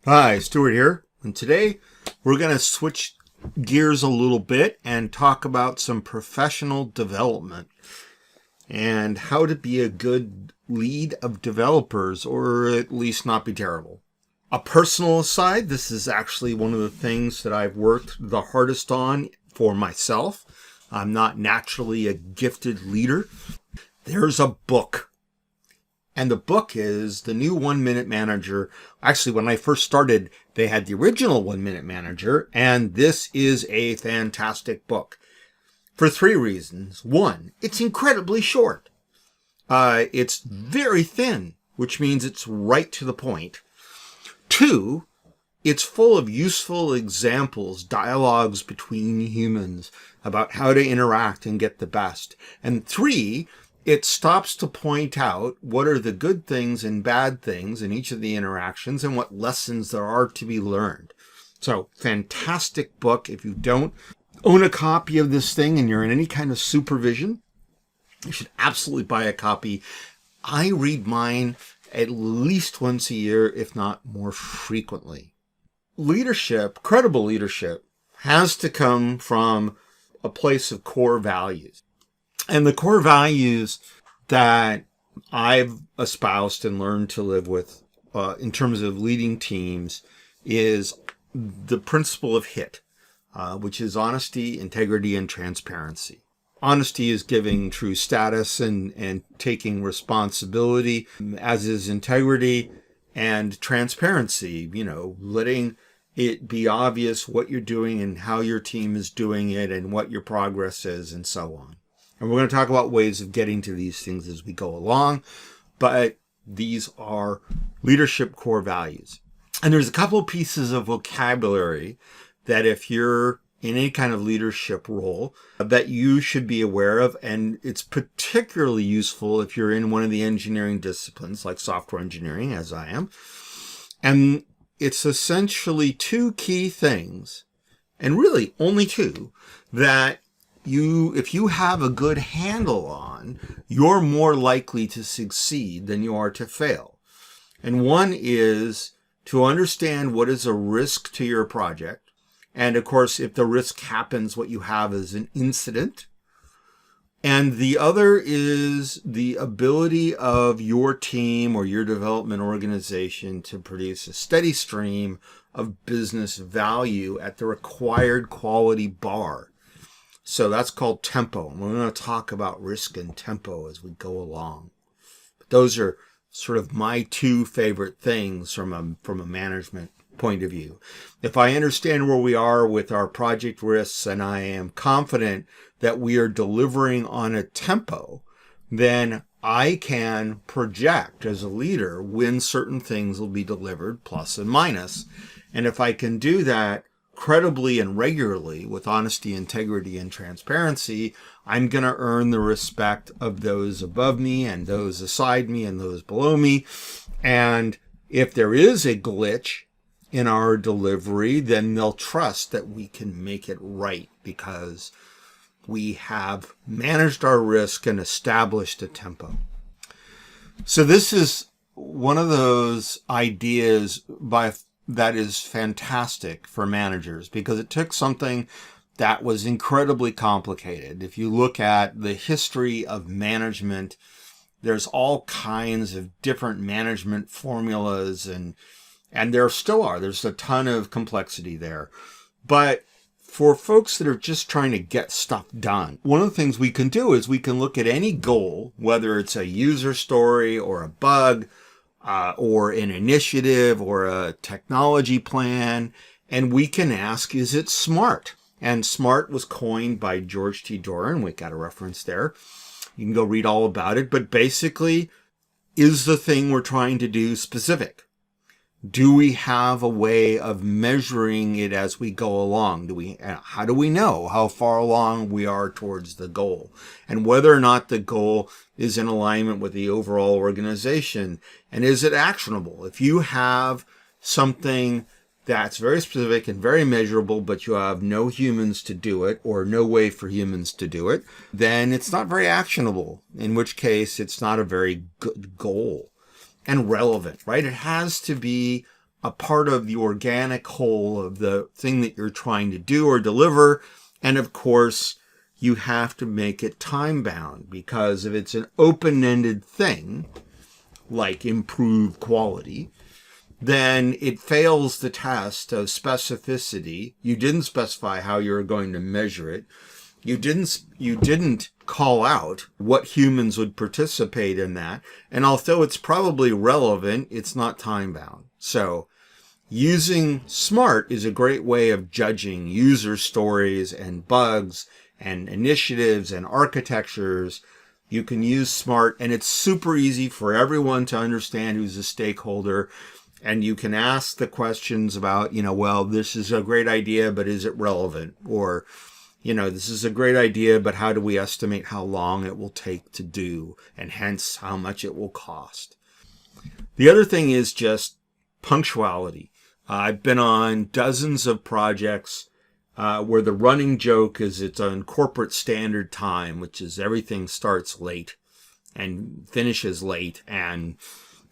Hi, Stuart here, and today we're going to switch gears a little bit and talk about some professional development and how to be a good lead of developers, or at least not be terrible. A personal aside, this is actually one of the things that I've worked the hardest on for myself. I'm not naturally a gifted leader. There's a book. And the book is the new 1 Minute Manager. Actually, when I first started, they had the original 1 Minute Manager, and this is a fantastic book for three reasons. One, it's incredibly short. It's very thin, which means it's right to the point. Two, it's full of useful examples, dialogues between humans about how to interact and get the best. And three, it stops to point out what are the good things and bad things in each of the interactions and what lessons there are to be learned. So, fantastic book. If you don't own a copy of this thing and you're in any kind of supervision, you should absolutely buy a copy. I read mine at least once a year, if not more frequently. Leadership, credible leadership, has to come from a place of core values. And the core values that I've espoused and learned to live with in terms of leading teams is the principle of HIT, which is honesty, integrity, and transparency. Honesty is giving true status and taking responsibility, as is integrity, and transparency, letting it be obvious what you're doing and how your team is doing it and what your progress is and so on. And we're going to talk about ways of getting to these things as we go along, but these are leadership core values. And there's a couple pieces of vocabulary that if you're in any kind of leadership role that you should be aware of, and it's particularly useful if you're in one of the engineering disciplines like software engineering, as I am. And it's essentially two key things, and really only two, that if you have a good handle on, you're more likely to succeed than you are to fail. And one is to understand what is a risk to your project. And of course, if the risk happens, what you have is an incident. And the other is the ability of your team or your development organization to produce a steady stream of business value at the required quality bar. So that's called tempo. And we're going to talk about risk and tempo as we go along. But those are sort of my two favorite things from a management point of view. If I understand where we are with our project risks and I am confident that we are delivering on a tempo, then I can project as a leader when certain things will be delivered, plus and minus. And if I can do that credibly and regularly with honesty, integrity, and transparency, I'm going to earn the respect of those above me and those aside me and those below me. And if there is a glitch in our delivery, then they'll trust that we can make it right because we have managed our risk and established a tempo. So this is one of those ideas that is fantastic for managers because it took something that was incredibly complicated. If you look at the history of management, there's all kinds of different management formulas and there still are. There's a ton of complexity there. But for folks that are just trying to get stuff done, one of the things we can do is we can look at any goal, whether it's a user story or a bug, or an initiative or a technology plan, and we can ask, is it SMART? And SMART was coined by George T. Doran. We got a reference there. You can go read all about it. But basically, is the thing we're trying to do specific? Do we have a way of measuring it as we go along? How do we know how far along we are towards the goal? And whether or not the goal is in alignment with the overall organization? And is it actionable? If you have something that's very specific and very measurable, but you have no humans to do it or no way for humans to do it, then it's not very actionable, in which case it's not a very good goal and relevant, right? It has to be a part of the organic whole of the thing that you're trying to do or deliver. And of course, you have to make it time bound, because if it's an open-ended thing, like improve quality, then it fails the test of specificity. You didn't specify how you're going to measure it. You didn't call out what humans would participate in that. And although it's probably relevant, it's not time bound. So using SMART is a great way of judging user stories and bugs and initiatives and architectures. You can use SMART, and it's super easy for everyone to understand who's a stakeholder. And you can ask the questions about, well, this is a great idea, but is it relevant? Or, this is a great idea, but how do we estimate how long it will take to do, and hence how much it will cost? The other thing is just punctuality. I've been on dozens of projects where the running joke is it's on corporate standard time, which is everything starts late and finishes late and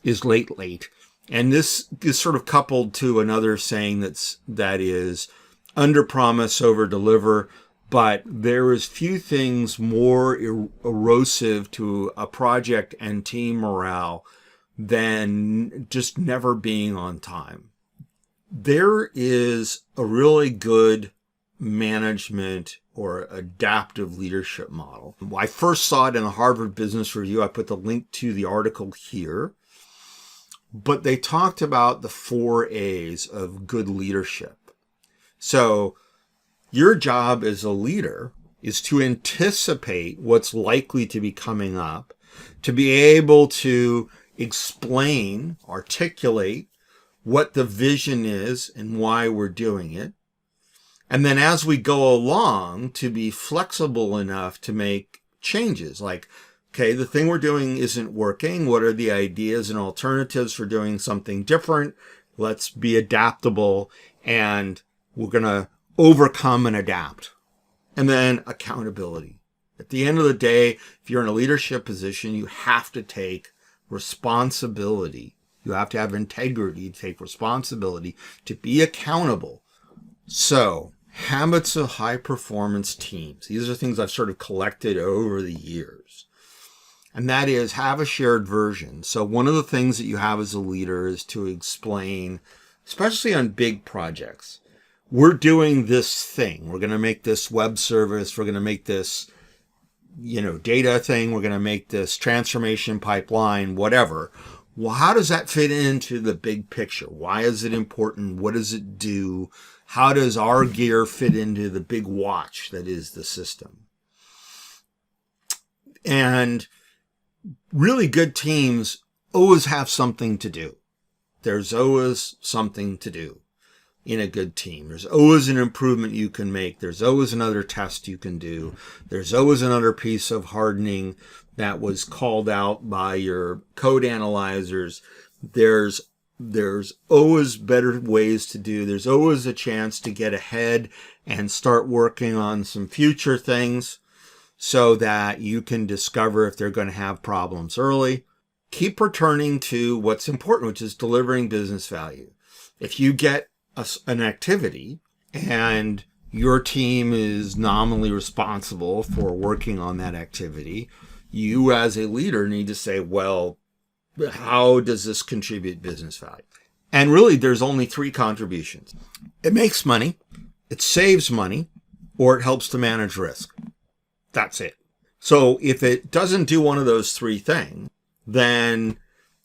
is late. And this is sort of coupled to another saying that is under promise, over deliver. But there is few things more erosive to a project and team morale than just never being on time. There is a really good management or adaptive leadership model. I first saw it in a Harvard Business Review. I put the link to the article here. But they talked about the 4 A's of good leadership. So your job as a leader is to anticipate what's likely to be coming up, to be able to explain, articulate what the vision is and why we're doing it. And then as we go along, to be flexible enough to make changes. Like, okay, the thing we're doing isn't working. What are the ideas and alternatives for doing something different? Let's be adaptable, and we're going to overcome and adapt. And then accountability. At the end of the day, if you're in a leadership position, you have to take responsibility. You have to have integrity, to take responsibility, to be accountable. So, habits of high performance teams. These are things I've sort of collected over the years. And that is, have a shared version. So one of the things that you have as a leader is to explain, especially on big projects, we're doing this thing. We're going to make this web service. We're going to make this, data thing. We're going to make this transformation pipeline, whatever. Well, how does that fit into the big picture? Why is it important? What does it do? How does our gear fit into the big watch that is the system? And really good teams always have something to do. There's always something to do in a good team. There's always an improvement you can make. There's always another test you can do. There's always another piece of hardening that was called out by your code analyzers. There's always better ways to do. There's always a chance to get ahead and start working on some future things so that you can discover if they're going to have problems early. Keep returning to what's important, which is delivering business value. If you get an activity and your team is nominally responsible for working on that activity, you as a leader need to say, well, how does this contribute business value? And really, there's only 3 contributions. It makes money, it saves money, or it helps to manage risk. That's it. So if it doesn't do one of those 3 things, then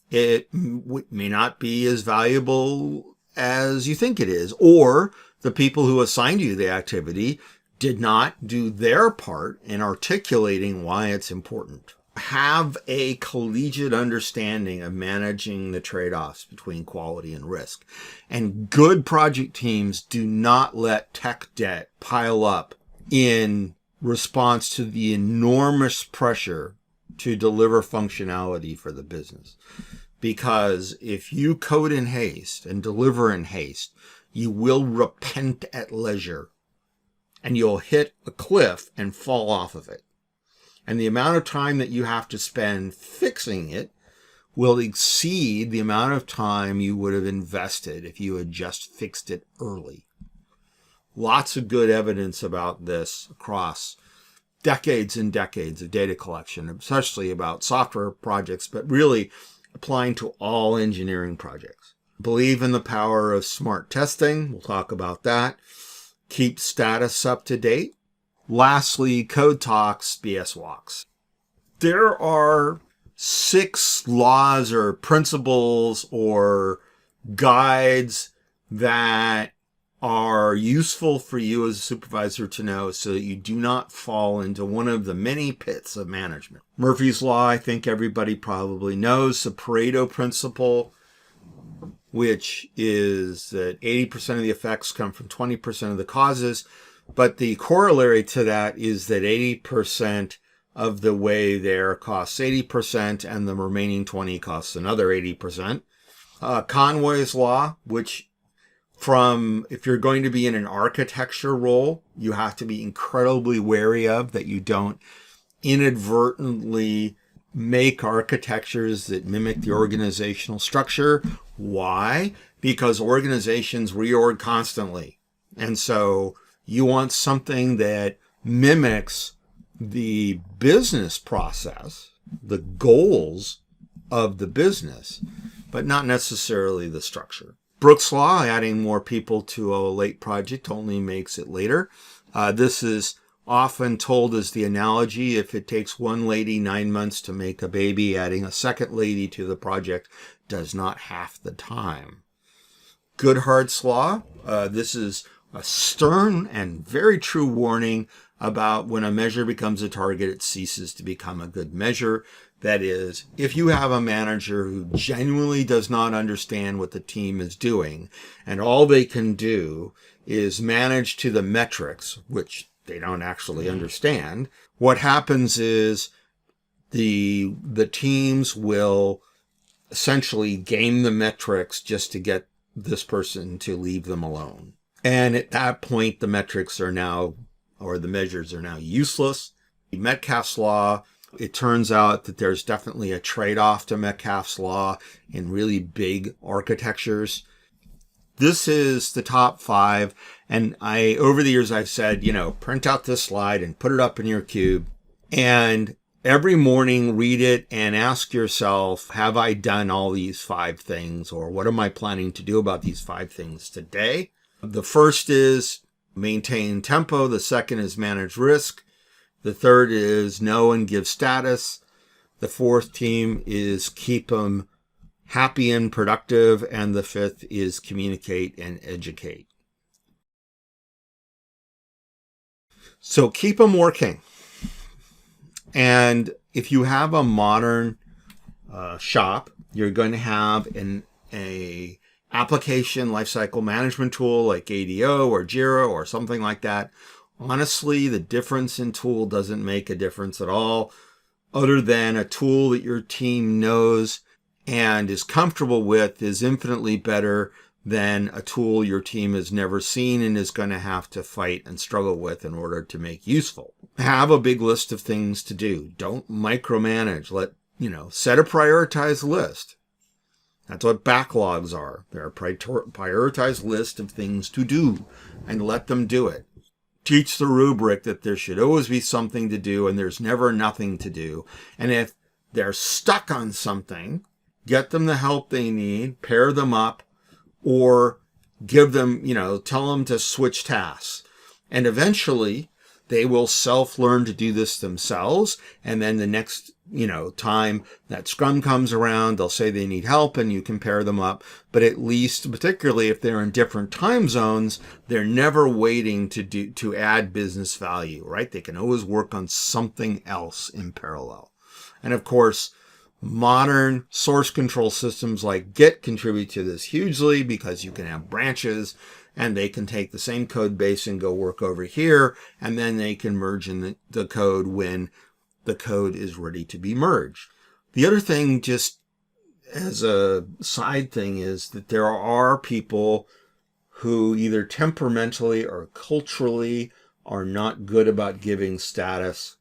it may not be as valuable as you think it is. Or the people who assigned you the activity did not do their part in articulating why it's important. Have a collegiate understanding of managing the trade-offs between quality and risk. And good project teams do not let tech debt pile up in response to the enormous pressure to deliver functionality for the business. Because if you code in haste and deliver in haste, you will repent at leisure. And you'll hit a cliff and fall off of it. And the amount of time that you have to spend fixing it will exceed the amount of time you would have invested if you had just fixed it early. Lots of good evidence about this across decades and decades of data collection, especially about software projects, but really applying to all engineering projects. Believe in the power of smart testing. We'll talk about that. Keep status up to date. Lastly, code talks, BS walks. There are 6 laws or principles or guides that are useful for you as a supervisor to know so that you do not fall into one of the many pits of management. Murphy's Law, I think everybody probably knows, the Pareto principle, which is that 80% of the effects come from 20% of the causes. But the corollary to that is that 80% of the way there costs 80% and the remaining 20 costs another 80%. Conway's Law, which if you're going to be in an architecture role, you have to be incredibly wary of that you don't inadvertently make architectures that mimic the organizational structure. Why? Because organizations reorg constantly. And so you want something that mimics the business process, the goals of the business, but not necessarily the structure. Brooks' Law, adding more people to a late project only makes it later. This is often told as the analogy: if it takes one lady 9 months to make a baby, adding a second lady to the project does not half the time. Goodhart's Law, this is a stern and very true warning about when a measure becomes a target, it ceases to become a good measure. That is, if you have a manager who genuinely does not understand what the team is doing, and all they can do is manage to the metrics, which they don't actually understand, what happens is the teams will essentially game the metrics just to get this person to leave them alone. And at that point, the metrics are now, or the measures are now useless. Metcalfe's Law, it turns out that there's definitely a trade-off to Metcalfe's Law in really big architectures. This is the top 5. And over the years, I've said, print out this slide and put it up in your cube. And every morning, read it and ask yourself, have I done all these 5 things? Or what am I planning to do about these 5 things today? The first is maintain tempo. The second is manage risk. The third is know and give status. The fourth team is keep them happy and productive. And the fifth is communicate and educate. So keep them working. And if you have a modern shop, you're going to have an application lifecycle management tool like ADO or Jira or something like that. Honestly, the difference in tool doesn't make a difference at all, other than a tool that your team knows and is comfortable with is infinitely better than a tool your team has never seen and is going to have to fight and struggle with in order to make useful. Have a big list of things to do. Don't micromanage. Set a prioritized list. That's what backlogs are. They're a prioritized list of things to do, and let them do it. Teach the rubric that there should always be something to do and there's never nothing to do. And if they're stuck on something, get them the help they need, pair them up, or give them, tell them to switch tasks. And eventually they will self-learn to do this themselves. And then the next, time that Scrum comes around, they'll say they need help and you can pair them up. But at least, particularly if they're in different time zones, they're never waiting to add business value, right? They can always work on something else in parallel. And of course, modern source control systems like Git contribute to this hugely because you can have branches and they can take the same code base and go work over here, and then they can merge in the code when the code is ready to be merged. The other thing, just as a side thing, is that there are people who either temperamentally or culturally are not good about giving status.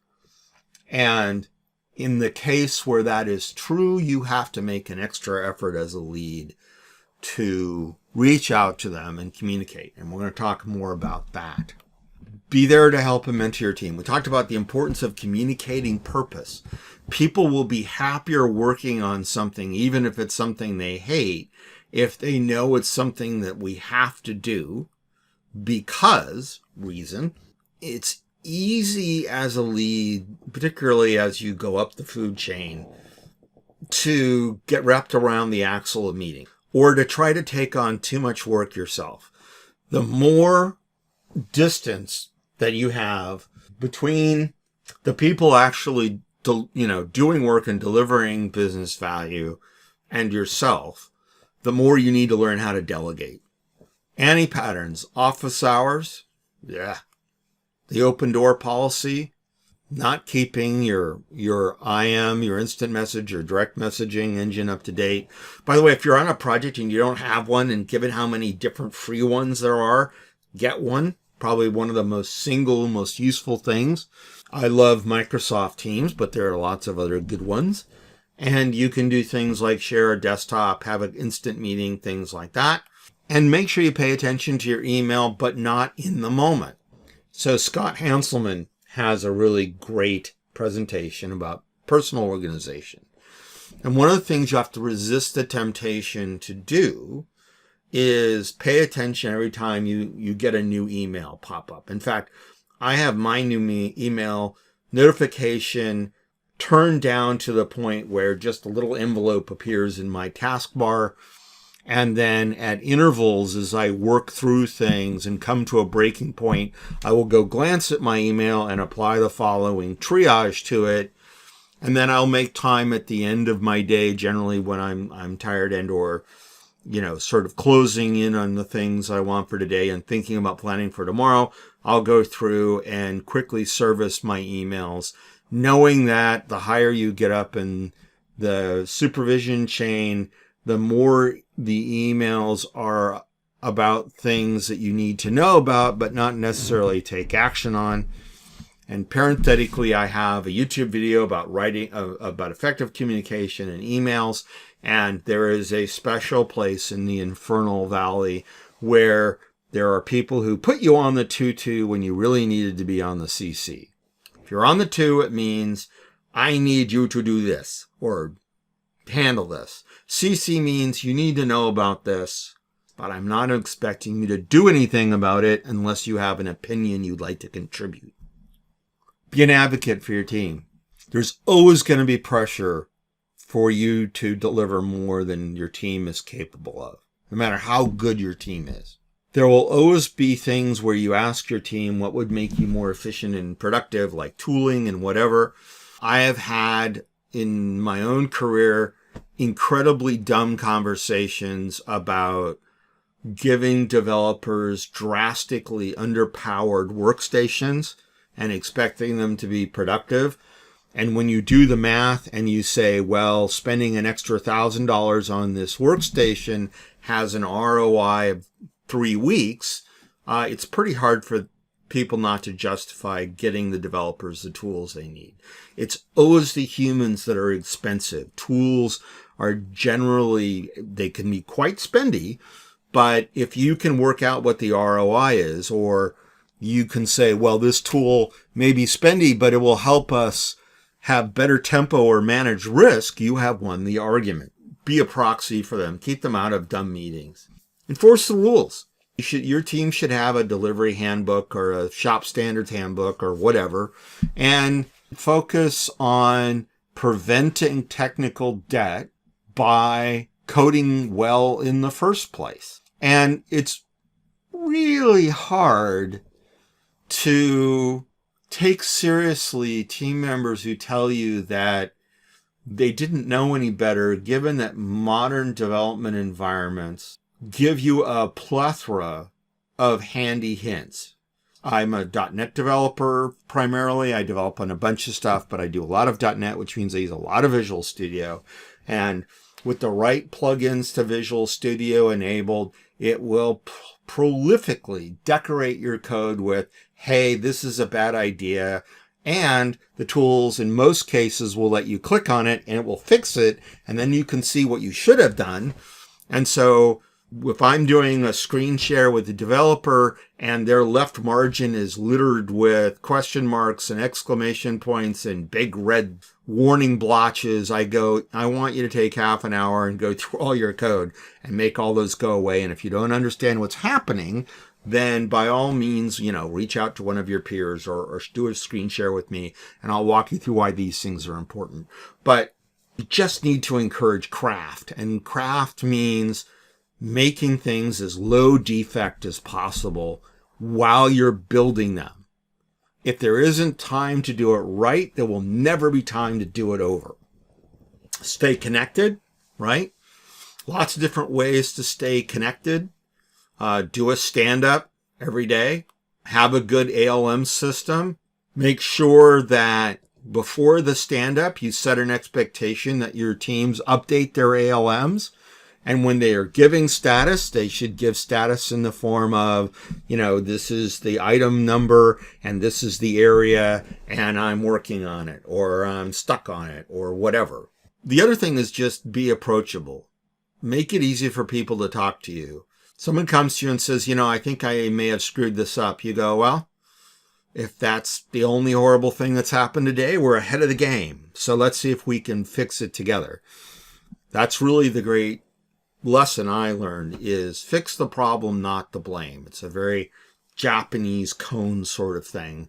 And in the case where that is true, you have to make an extra effort as a lead to reach out to them and communicate. And we're going to talk more about that. Be there to help and mentor your team. We talked about the importance of communicating purpose. People will be happier working on something, even if it's something they hate, if they know it's something that we have to do because, it's easy as a lead, particularly as you go up the food chain, to get wrapped around the axle of meeting or to try to take on too much work yourself. The more distance that you have between the people actually, doing work and delivering business value and yourself, the more you need to learn how to delegate. Anti-patterns, office hours, yeah. The open door policy, not keeping your IM, your instant message, your direct messaging engine up to date. By the way, if you're on a project and you don't have one, and given how many different free ones there are, get one. Probably one of the most useful things. I love Microsoft Teams, but there are lots of other good ones. And you can do things like share a desktop, have an instant meeting, things like that. And make sure you pay attention to your email, but not in the moment. So Scott Hanselman has a really great presentation about personal organization. And one of the things you have to resist the temptation to do is pay attention every time you get a new email pop up. In fact, I have my new email notification turned down to the point where just a little envelope appears in my taskbar. And then at intervals, as I work through things and come to a breaking point, I will go glance at my email and apply the following triage to it. And then I'll make time at the end of my day, generally when I'm tired and or sort of closing in on the things I want for today and thinking about planning for tomorrow. I'll go through and quickly service my emails, knowing that the higher you get up in the supervision chain, the more the emails are about things that you need to know about, but not necessarily take action on. And parenthetically, I have a YouTube video about writing, about effective communication in emails. And there is a special place in the Infernal Valley where there are people who put you on the 2-2 when you really needed to be on the CC. If you're on the 2, it means I need you to do this or handle this. CC means you need to know about this, but I'm not expecting you to do anything about it unless you have an opinion you'd like to contribute. Be an advocate for your team. There's always going to be pressure for you to deliver more than your team is capable of, no matter how good your team is. There will always be things where you ask your team what would make you more efficient and productive, like tooling and whatever. I have had in my own career incredibly dumb conversations about giving developers drastically underpowered workstations and expecting them to be productive. And when you do the math and you say, well, spending an extra $1,000 on this workstation has an ROI of 3 weeks, it's pretty hard for people not to justify getting the developers the tools they need. It's always the humans that are expensive. Tools are generally, they can be quite spendy, but if you can work out what the ROI is, or you can say, well, this tool may be spendy, but it will help us have better tempo or manage risk, you have won the argument. Be a proxy for them. Keep them out of dumb meetings. Enforce the rules. Your team should have a delivery handbook or a shop standards handbook or whatever, and focus on preventing technical debt by coding well in the first place. And it's really hard to take seriously team members who tell you that they didn't know any better, given that modern development environments give you a plethora of handy hints. I'm a .NET developer primarily. I develop on a bunch of stuff, but I do a lot of .NET, which means I use a lot of Visual Studio. And with the right plugins to Visual Studio enabled, it will prolifically decorate your code with, hey, this is a bad idea. And the tools in most cases will let you click on it and it will fix it. And then you can see what you should have done. And so if I'm doing a screen share with the developer and their left margin is littered with question marks and exclamation points and big red warning blotches, I want you to take half an hour and go through all your code and make all those go away. And if you don't understand what's happening, then by all means, reach out to one of your peers or do a screen share with me and I'll walk you through why these things are important. But you just need to encourage craft, and craft means making things as low defect as possible while you're building them. If there isn't time to do it right, there will never be time to do it over. Stay connected, right? Lots of different ways to stay connected. Do a stand-up every day. Have a good ALM system. Make sure that before the stand-up, you set an expectation that your teams update their ALMs. And when they are giving status, they should give status in the form of, this is the item number and this is the area and I'm working on it or I'm stuck on it or whatever. The other thing is just be approachable. Make it easy for people to talk to you. Someone comes to you and says, I think I may have screwed this up. You go, well, if that's the only horrible thing that's happened today, we're ahead of the game. So let's see if we can fix it together. That's really the great lesson I learned, is fix the problem, not the blame. It's a very Japanese cone sort of thing.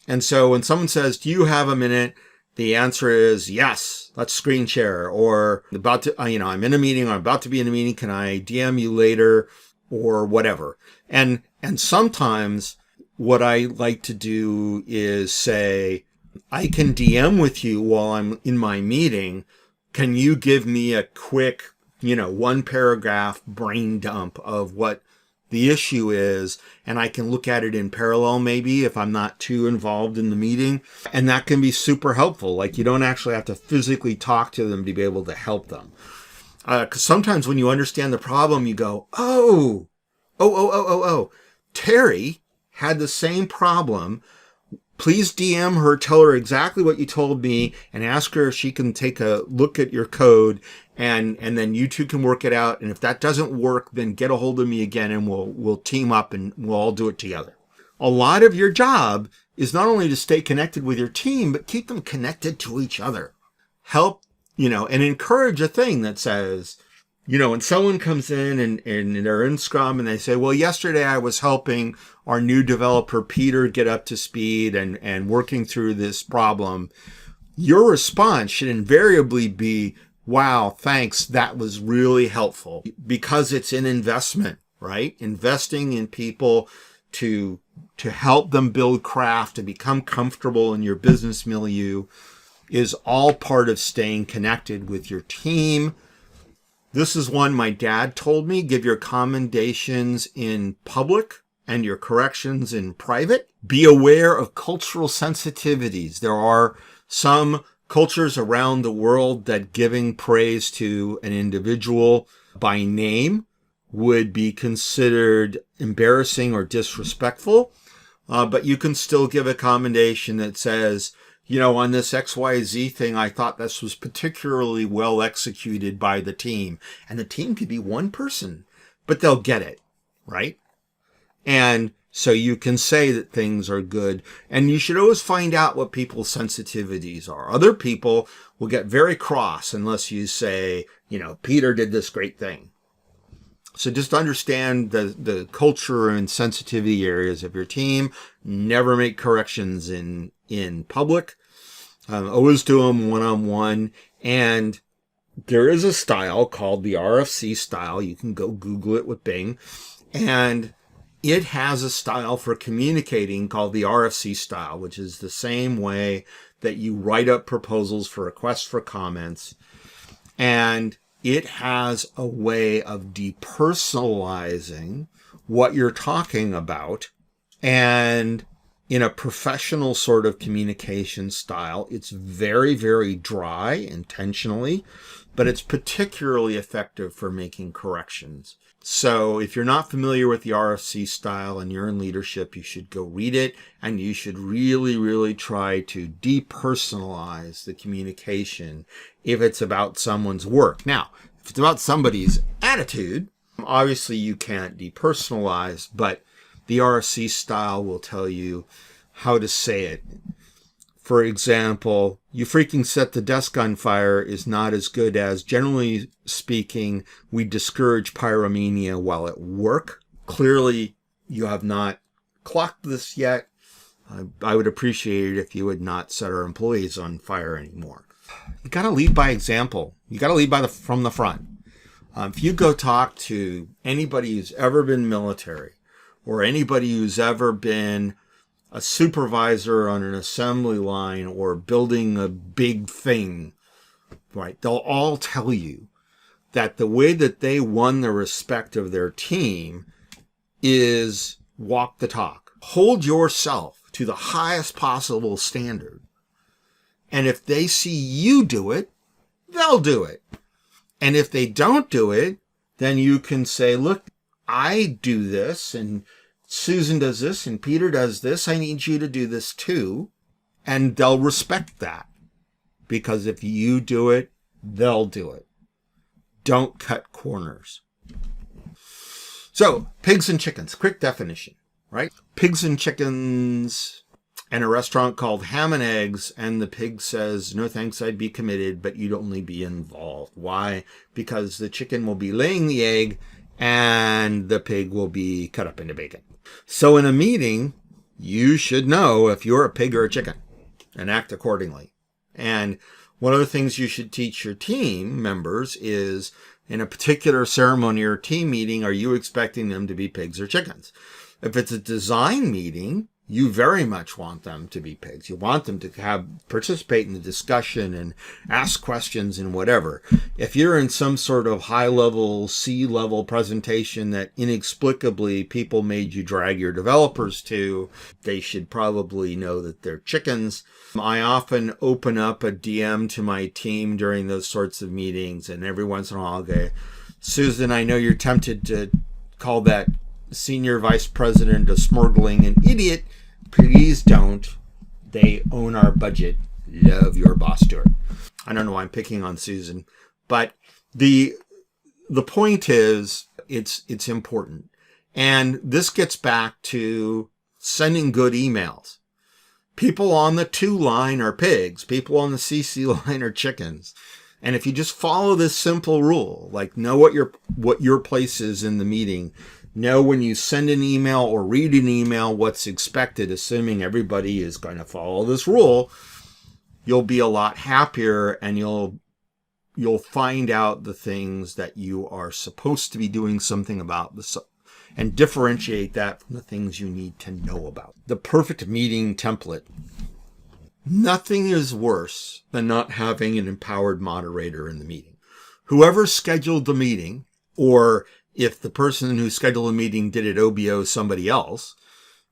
And so when someone says, do you have a minute? The answer is yes, let's screen share, or I'm in a meeting, or I'm about to be in a meeting. Can I DM you later or whatever? And sometimes what I like to do is say, I can DM with you while I'm in my meeting. Can you give me a quick, one paragraph brain dump of what the issue is, and I can look at it in parallel maybe if I'm not too involved in the meeting. And that can be super helpful. Like, you don't actually have to physically talk to them to be able to help them. Because sometimes when you understand the problem, you go, oh, Terry had the same problem. Please DM her, tell her exactly what you told me, and ask her if she can take a look at your code, and then you two can work it out. And if that doesn't work, then get a hold of me again, and we'll team up and we'll all do it together. A lot of your job is not only to stay connected with your team, but keep them connected to each other. Help, and encourage a thing that says, when someone comes in and they're in Scrum and they say, well, yesterday I was helping our new developer, Peter, get up to speed and working through this problem. Your response should invariably be, wow, thanks. That was really helpful, because it's an investment, right? Investing in people to help them build craft, to become comfortable in your business milieu is all part of staying connected with your team. This is one my dad told me: give your commendations in public and your corrections in private. Be aware of cultural sensitivities. There are some cultures around the world that giving praise to an individual by name would be considered embarrassing or disrespectful. But you can still give a commendation that says, on this XYZ thing, I thought this was particularly well executed by the team. And the team could be one person, but they'll get it, right? And so you can say that things are good. And you should always find out what people's sensitivities are. Other people will get very cross unless you say, Peter did this great thing. So just understand the culture and sensitivity areas of your team. Never make corrections in public. Always do them one-on-one. And there is a style called the RFC style. You can go Google it with Bing. And it has a style for communicating called the RFC style, which is the same way that you write up proposals for requests for comments. And it has a way of depersonalizing what you're talking about. And in a professional sort of communication style, it's very, very dry intentionally, but it's particularly effective for making corrections. So if you're not familiar with the RFC style and you're in leadership, you should go read it, and you should really, really try to depersonalize the communication if it's about someone's work. Now, if it's about somebody's attitude, obviously you can't depersonalize, but the RFC style will tell you how to say it. For example, "You freaking set the desk on fire" is not as good as, "Generally speaking, we discourage pyromania while at work." Clearly, you have not clocked this yet. I would appreciate it if you would not set our employees on fire anymore. You got to lead by example. You got to lead from the front. If you go talk to anybody who's ever been military, or anybody who's ever been a supervisor on an assembly line or building a big thing, right? They'll all tell you that the way that they won the respect of their team is walk the talk. Hold yourself to the highest possible standard. And if they see you do it, they'll do it. And if they don't do it, then you can say, "Look, I do this, and Susan does this, and Peter does this. I need you to do this too." And they'll respect that, because if you do it, they'll do it. Don't cut corners. So, pigs and chickens, quick definition, right? Pigs and chickens, and a restaurant called Ham and Eggs, and the pig says, "No thanks, I'd be committed, but you'd only be involved." Why? Because the chicken will be laying the egg, and the pig will be cut up into bacon. So in a meeting, you should know if you're a pig or a chicken and act accordingly. And one of the things you should teach your team members is, in a particular ceremony or team meeting, are you expecting them to be pigs or chickens? If it's a design meeting, you very much want them to be pigs. You want them to participate in the discussion and ask questions and whatever. If you're in some sort of high-level, C-level presentation that inexplicably people made you drag your developers to, they should probably know that they're chickens. I often open up a DM to my team during those sorts of meetings, and every once in a while I'll go, "Susan, I know you're tempted to call that senior vice president of smuggling an idiot. Please don't. They own our budget. Love, your boss, Stuart." I don't know why I'm picking on Susan, but the point is, it's important. And this gets back to sending good emails. People on the 2 line are pigs. People on the CC line are chickens. And if you just follow this simple rule, like know what your place is in the meeting, know when you send an email or read an email what's expected, assuming everybody is going to follow this rule, you'll be a lot happier, and you'll find out the things that you are supposed to be doing something about, and differentiate that from the things you need to know about. The perfect meeting template. Nothing is worse than not having an empowered moderator in the meeting. Whoever scheduled the meeting, or if the person who scheduled the meeting did it OBO somebody else,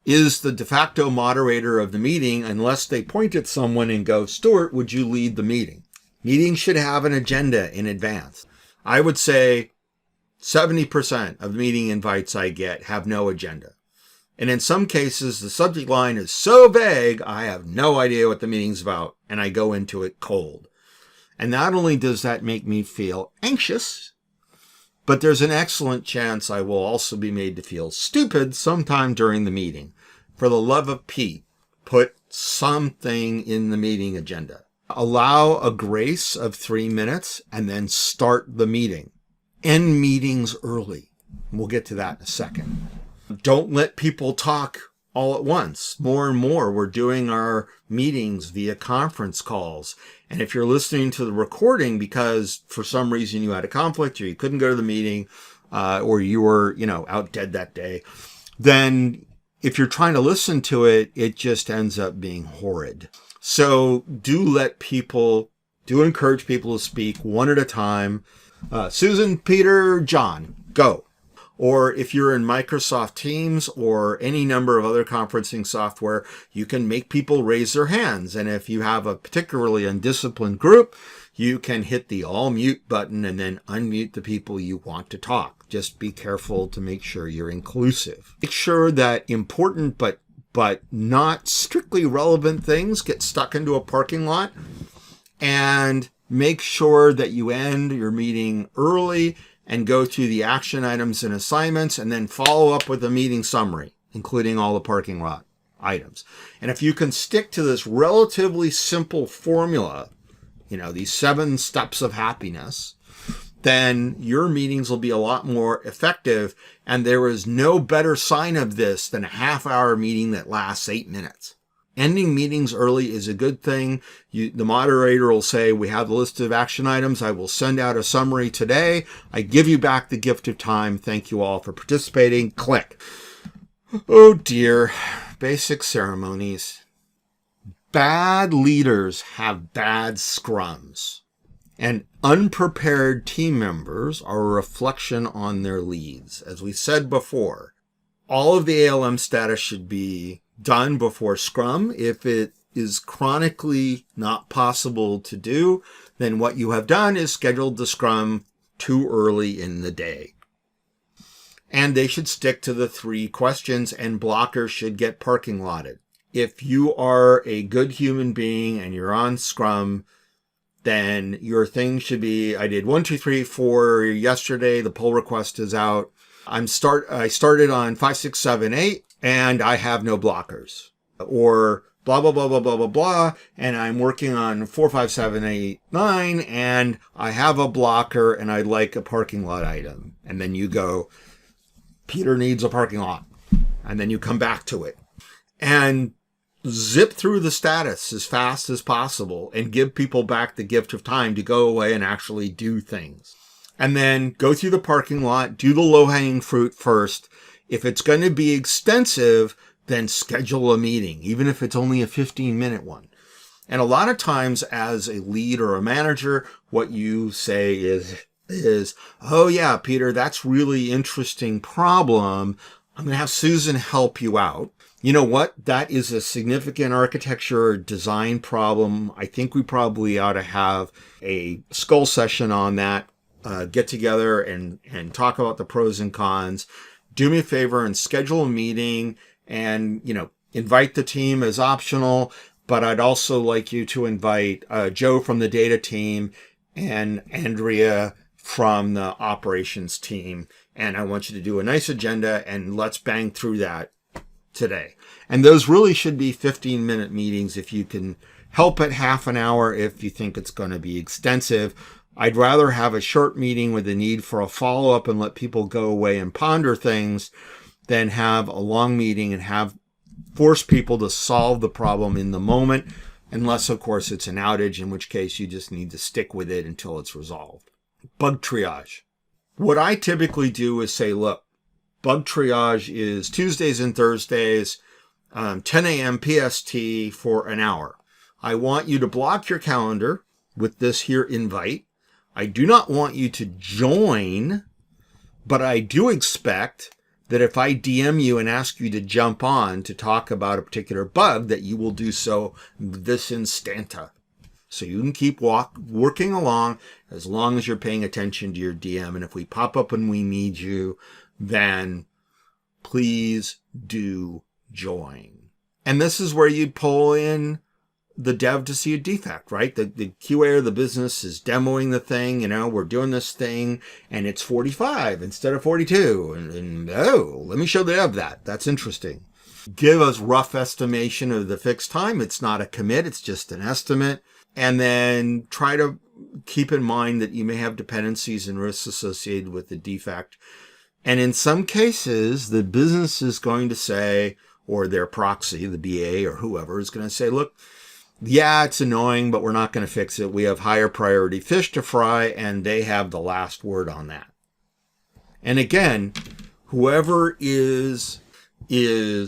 is the de facto moderator of the meeting, unless they point at someone and go, "Stuart, would you lead the meeting?" Meetings should have an agenda in advance. I would say 70% of meeting invites I get have no agenda. And in some cases, the subject line is so vague, I have no idea what the meeting's about, and I go into it cold. And not only does that make me feel anxious, but there's an excellent chance I will also be made to feel stupid sometime during the meeting. For the love of Pete, put something in the meeting agenda. Allow a grace of 3 minutes and then start the meeting. End meetings early. We'll get to that in a second. Don't let people talk all at once. More and more, we're doing our meetings via conference calls. And if you're listening to the recording because for some reason you had a conflict or you couldn't go to the meeting, or you were, out dead that day, then if you're trying to listen to it, it just ends up being horrid. So do encourage people to speak one at a time. Susan, Peter, John, go. Or if you're in Microsoft Teams or any number of other conferencing software, you can make people raise their hands. And if you have a particularly undisciplined group, you can hit the all mute button and then unmute the people you want to talk. Just be careful to make sure you're inclusive. Make sure that important but not strictly relevant things get stuck into a parking lot, and make sure that you end your meeting early and go through the action items and assignments, and then follow up with a meeting summary, including all the parking lot items. And if you can stick to this relatively simple formula, these 7 steps of happiness, then your meetings will be a lot more effective. And there is no better sign of this than a half-hour meeting that lasts 8 minutes. Ending meetings early is a good thing. The moderator will say, we have the list of action items. I will send out a summary today. I give you back the gift of time. Thank you all for participating. Click. Oh dear. Basic ceremonies. Bad leaders have bad scrums. And unprepared team members are a reflection on their leads. As we said before, all of the ALM status should be done before Scrum. If it is chronically not possible to do, then what you have done is scheduled the Scrum too early in the day. And they should stick to the 3 questions, and blockers should get parking lotted. If you are a good human being and you're on Scrum, then your thing should be, I did 1, 2, 3, 4 yesterday. The pull request is out. I started on 5, 6, 7, 8, and I have no blockers. Or blah, blah, blah, blah, blah, blah, blah. And I'm working on 4, 5, 7, 8, 9, and I have a blocker and I'd like a parking lot item. And then you go, Peter needs a parking lot. And then you come back to it. And zip through the status as fast as possible and give people back the gift of time to go away and actually do things. And then go through the parking lot, do the low-hanging fruit first. If it's going to be extensive, then schedule a meeting, even if it's only a 15-minute one. And a lot of times as a lead or a manager, what you say is, oh yeah, Peter, that's really interesting problem. I'm going to have Susan help you out. You know what? That is a significant architecture or design problem. I think we probably ought to have a skull session on that, get together and talk about the pros and cons. Do me a favor and schedule a meeting, and, invite the team as optional. But I'd also like you to invite Joe from the data team and Andrea from the operations team. And I want you to do a nice agenda, and let's bang through that today. And those really should be 15-minute meetings. If you can help it, half an hour if you think it's going to be extensive. I'd rather have a short meeting with the need for a follow-up and let people go away and ponder things than have a long meeting and force people to solve the problem in the moment, unless, of course, it's an outage, in which case you just need to stick with it until it's resolved. Bug triage. What I typically do is say, look, bug triage is Tuesdays and Thursdays, 10 a.m. PST for an hour. I want you to block your calendar with this here invite. I do not want you to join, but I do expect that if I DM you and ask you to jump on to talk about a particular bug, that you will do so this instanta. So you can keep working along as long as you're paying attention to your DM. And if we pop up and we need you, then please do join. And this is where you pull in the dev to see a defect, right? The QA or the business is demoing the thing, we're doing this thing and it's 45 instead of 42. And let me show the dev that. That's interesting. Give us rough estimation of the fixed time. It's not a commit. It's just an estimate. And then try to keep in mind that you may have dependencies and risks associated with the defect. And in some cases, the business is going to say, or their proxy, the BA or whoever, is going to say, look, yeah, it's annoying, but we're not going to fix it. We have higher priority fish to fry, and they have the last word on that. And again, whoever is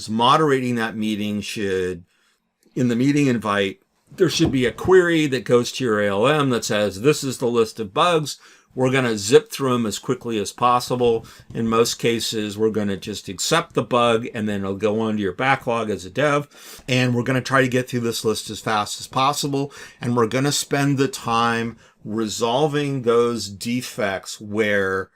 moderating that meeting should, in the meeting invite, there should be a query that goes to your ALM that says, this is the list of bugs. We're going to zip through them as quickly as possible. In most cases, we're going to just accept the bug, and then it'll go onto your backlog as a dev. And we're going to try to get through this list as fast as possible. And we're going to spend the time resolving those defects where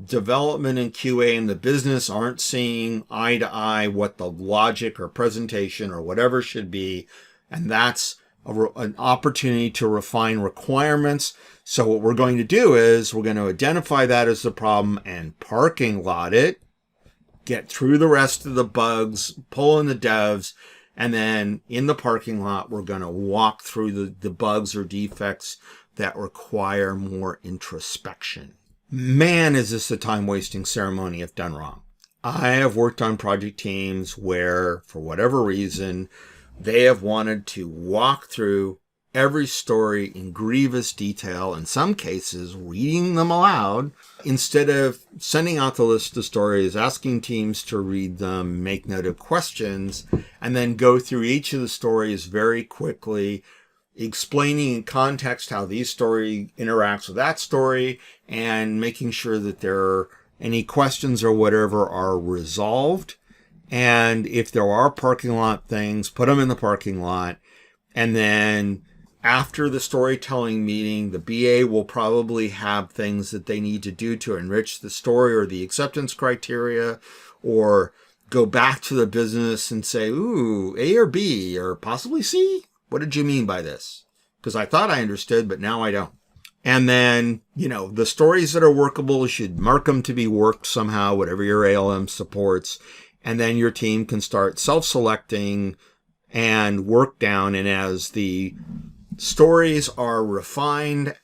development and QA in the business aren't seeing eye to eye what the logic or presentation or whatever should be. And that's an opportunity to refine requirements. So what we're going to do is we're going to identify that as the problem and parking lot it, get through the rest of the bugs, pull in the devs, and then in the parking lot, we're going to walk through the bugs or defects that require more introspection. Man, is this a time-wasting ceremony if done wrong. I have worked on project teams where, for whatever reason, they have wanted to walk through every story in grievous detail, in some cases reading them aloud, instead of sending out the list of stories, asking teams to read them, make note of questions, and then go through each of the stories very quickly, explaining in context how these story interacts with that story, and making sure that there are any questions or whatever are resolved. And if there are parking lot things, put them in the parking lot. And then after the storytelling meeting, the BA will probably have things that they need to do to enrich the story or the acceptance criteria, or go back to the business and say, ooh, A or B, or possibly C? What did you mean by this? Because I thought I understood, but now I don't. And then, the stories that are workable, you should mark them to be worked somehow, whatever your ALM supports. And then your team can start self-selecting and work down. And as the stories are refined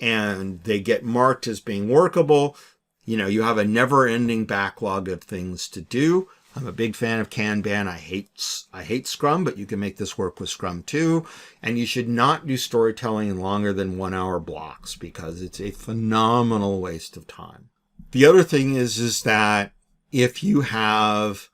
and they get marked as being workable, you have a never-ending backlog of things to do. I'm a big fan of Kanban. I hate Scrum, but you can make this work with Scrum too. And you should not do storytelling in longer than 1 hour blocks because it's a phenomenal waste of time. The other thing is that if you have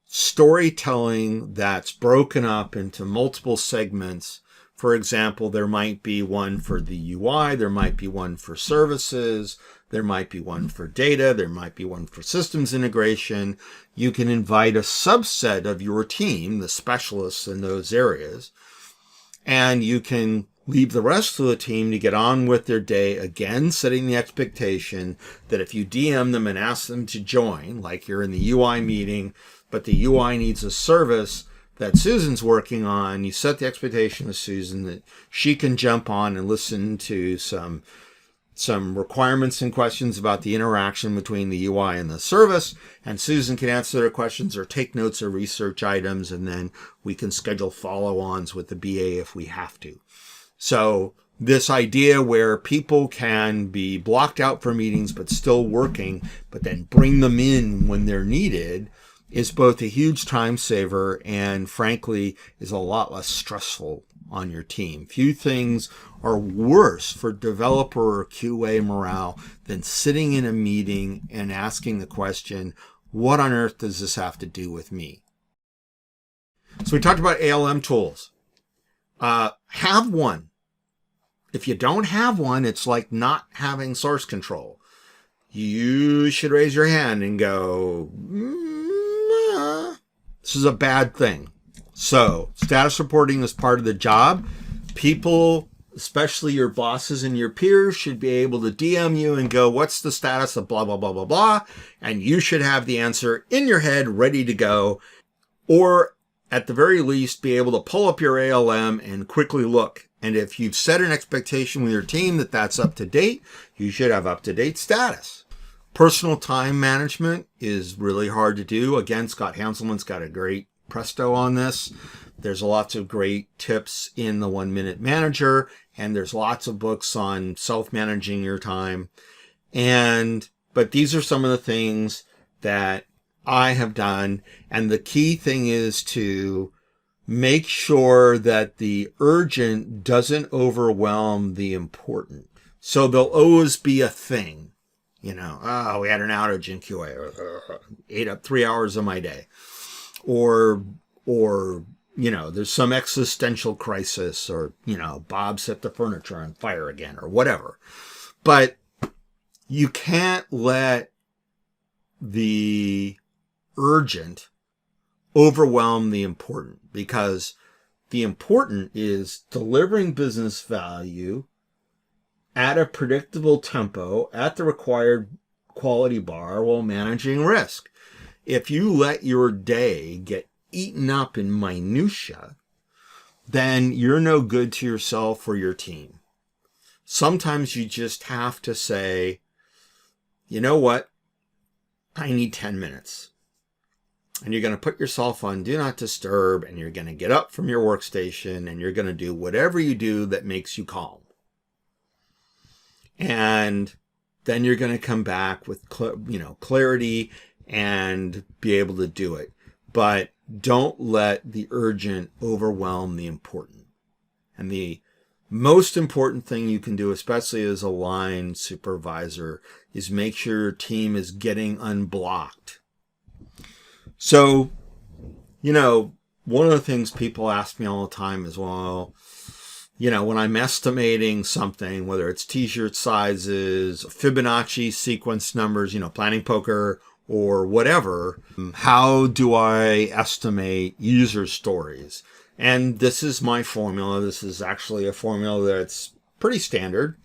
storytelling that's broken up into multiple segments, for example, there might be one for the UI, there might be one for services, there might be one for data, there might be one for systems integration. You can invite a subset of your team, the specialists in those areas, and you can leave the rest of the team to get on with their day, again, setting the expectation that if you DM them and ask them to join, like you're in the UI meeting, but the UI needs a service that Susan's working on, you set the expectation of Susan that she can jump on and listen to some requirements and questions about the interaction between the UI and the service, and Susan can answer their questions or take notes or research items, and then we can schedule follow-ons with the BA if we have to. So this idea where people can be blocked out for meetings but still working, but then bring them in when they're needed, is both a huge time saver and, frankly, is a lot less stressful on your team. Few things are worse for developer or QA morale than sitting in a meeting and asking the question, what on earth does this have to do with me? So we talked about ALM tools. Have one. If you don't have one, it's like not having source control. You should raise your hand and go, this is a bad thing. So status reporting is part of the job. People, especially your bosses and your peers, should be able to DM you and go, what's the status of blah, blah, blah, blah, blah. And you should have the answer in your head ready to go. Or at the very least, be able to pull up your ALM and quickly look. And if you've set an expectation with your team that that's up to date, you should have up-to-date status. Personal time management is really hard to do. Again, Scott Hanselman's got a great presto on this. There's lots of great tips in the 1 Minute Manager, and there's lots of books on self-managing your time. But these are some of the things that I have done. And the key thing is to make sure that the urgent doesn't overwhelm the important. So there'll always be a thing. We had an outage in QA, ate up 3 hours of my day. Or there's some existential crisis, or, Bob set the furniture on fire again, or whatever. But you can't let the urgent overwhelm the important, because the important is delivering business value at a predictable tempo, at the required quality bar while managing risk. If you let your day get eaten up in minutia, then you're no good to yourself or your team. Sometimes you just have to say, you know what? I need 10 minutes. And you're going to put yourself on Do Not Disturb, and you're going to get up from your workstation, and you're going to do whatever you do that makes you calm. And then you're going to come back with clarity and be able to do it. But don't let the urgent overwhelm the important. And the most important thing you can do, especially as a line supervisor, is make sure your team is getting unblocked. So, one of the things people ask me all the time is, well, when I'm estimating something, whether it's t-shirt sizes, Fibonacci sequence numbers, planning poker, or whatever, how do I estimate user stories? And this is my formula. This is actually a formula that's pretty standard.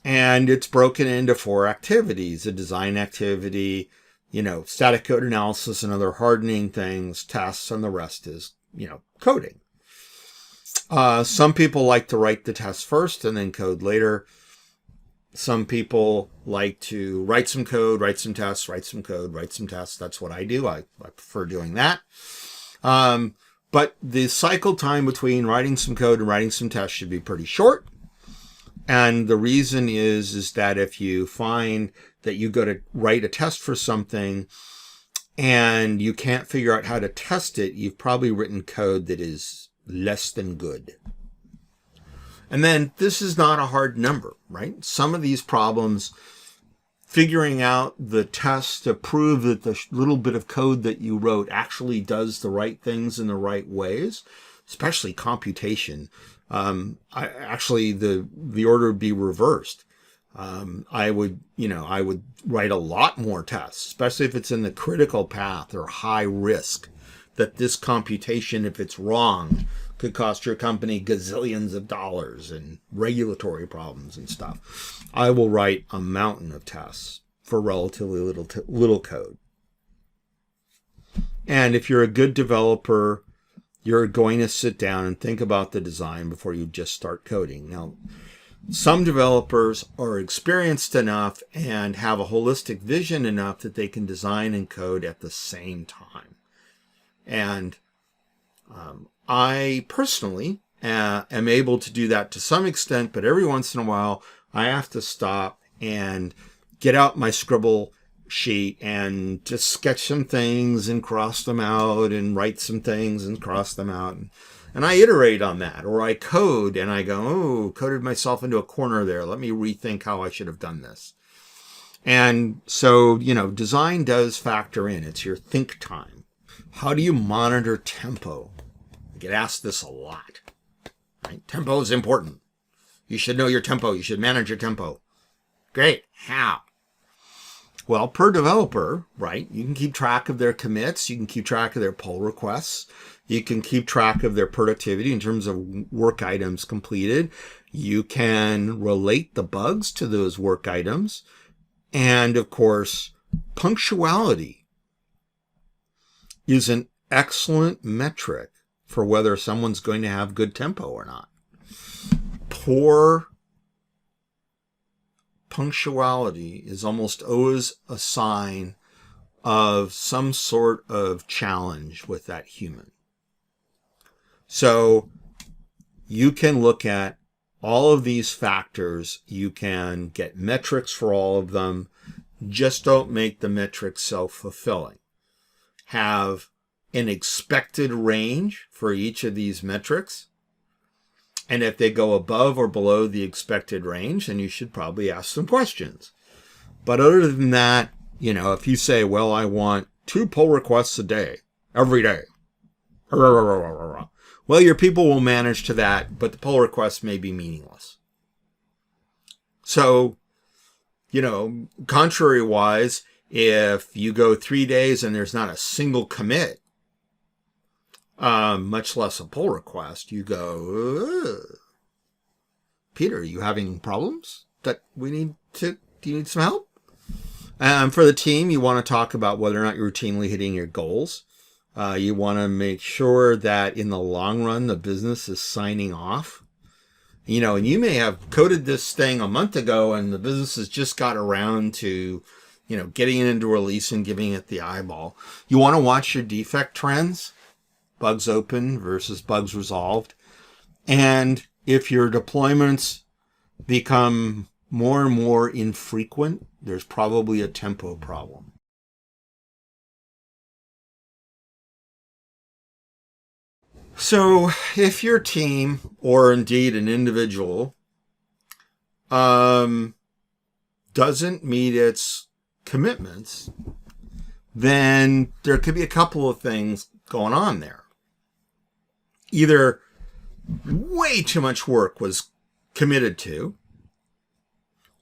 And it's broken into 4 activities: a design activity, static code analysis and other hardening things, tests, and the rest is, coding. Some people like to write the tests first and then code later. Some people like to write some code, write some tests, write some code, write some tests. That's what I do. I prefer doing that. But the cycle time between writing some code and writing some tests should be pretty short. And the reason is that if you find that you go to write a test for something and you can't figure out how to test it, you've probably written code that is less than good. And then this is not a hard number, right? Some of these problems, figuring out the test to prove that the little bit of code that you wrote actually does the right things in the right ways, especially computation. The order would be reversed. I would write a lot more tests, especially if it's in the critical path or high risk, that this computation, if it's wrong, could cost your company gazillions of dollars and regulatory problems and stuff. I will write a mountain of tests for relatively little code. And if you're a good developer, you're going to sit down and think about the design before you just start coding. Now, some developers are experienced enough and have a holistic vision enough that they can design and code at the same time. And I personally am able to do that to some extent, but every once in a while I have to stop and get out my scribble sheet and just sketch some things and cross them out and write some things and cross them out. And I iterate on that, or I code and I go, oh, coded myself into a corner there. Let me rethink how I should have done this. And so, design does factor in. It's your think time. How do you monitor tempo? I get asked this a lot. Right? Tempo is important. You should know your tempo. You should manage your tempo. Great. How? Well, per developer, right, you can keep track of their commits. You can keep track of their pull requests. You can keep track of their productivity in terms of work items completed. You can relate the bugs to those work items. And, of course, punctuality is an excellent metric for whether someone's going to have good tempo or not. Poor punctuality is almost always a sign of some sort of challenge with that human. So you can look at all of these factors. You can get metrics for all of them. Just don't make the metrics self-fulfilling. Have an expected range for each of these metrics. And if they go above or below the expected range, then you should probably ask some questions. But other than that, if you say, well, I want 2 pull requests a day, every day. Well, your people will manage to that, but the pull requests may be meaningless. So, contrary-wise, if you go 3 days and there's not a single commit, much less a pull request, you go, Peter, are you having problems that do you need some help? For the team, you want to talk about whether or not you're routinely hitting your goals. You want to make sure that in the long run, the business is signing off. And you may have coded this thing a month ago and the business has just got around to, getting it into release and giving it the eyeball. You want to watch your defect trends, bugs open versus bugs resolved. And if your deployments become more and more infrequent, there's probably a tempo problem. So if your team, or indeed an individual, doesn't meet its commitments, then there could be a couple of things going on there. Either way too much work was committed to,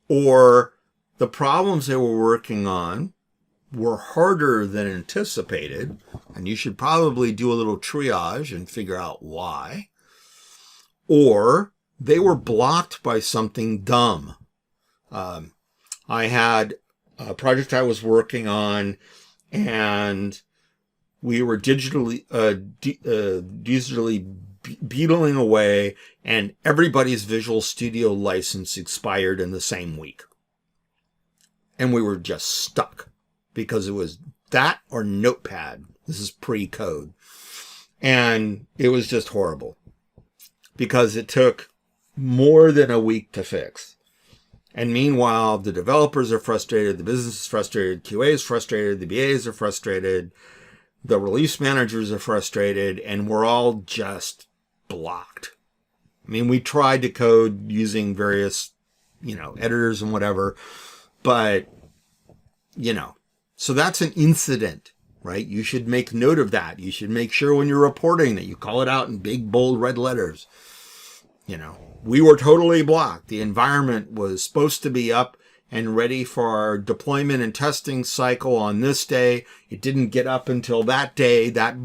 or the problems they were working on were harder than anticipated, and you should probably do a little triage and figure out why. Or they were blocked by something dumb. I had a project I was working on, and we were digitally beetling away, and everybody's Visual Studio license expired in the same week. And we were just stuck because it was that or Notepad. This is pre-code. And it was just horrible because it took more than a week to fix. And meanwhile, the developers are frustrated, the business is frustrated, QA is frustrated, the BAs are frustrated, the release managers are frustrated, and we're all just blocked. I mean, we tried to code using various, editors and whatever, but, so that's an incident, right? You should make note of that. You should make sure when you're reporting that you call it out in big, bold red letters. We were totally blocked. The environment was supposed to be up and ready for our deployment and testing cycle on this day. It didn't get up until that day. That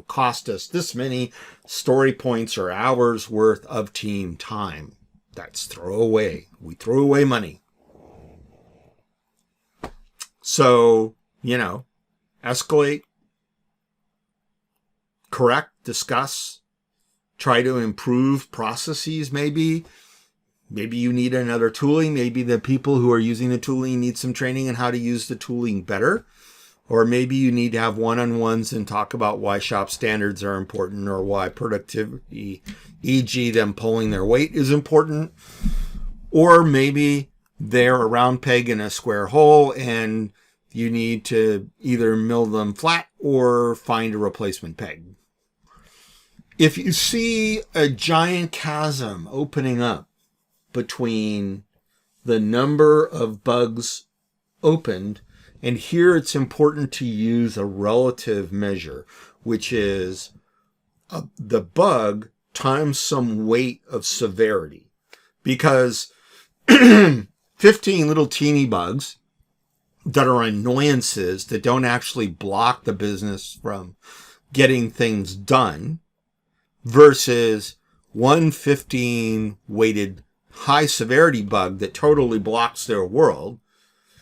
cost us this many story points or hours worth of team time. That's throwaway. We threw away money. So, escalate, correct, discuss, try to improve processes maybe. Maybe you need another tooling. Maybe the people who are using the tooling need some training on how to use the tooling better. Or maybe you need to have one-on-ones and talk about why shop standards are important or why productivity, e.g. them pulling their weight, is important. Or maybe they're a round peg in a square hole and you need to either mill them flat or find a replacement peg. If you see a giant chasm opening up between the number of bugs opened, and here it's important to use a relative measure, which is the bug times some weight of severity. Because 15 little teeny bugs that are annoyances that don't actually block the business from getting things done versus 115 weighted high severity bug that totally blocks their world.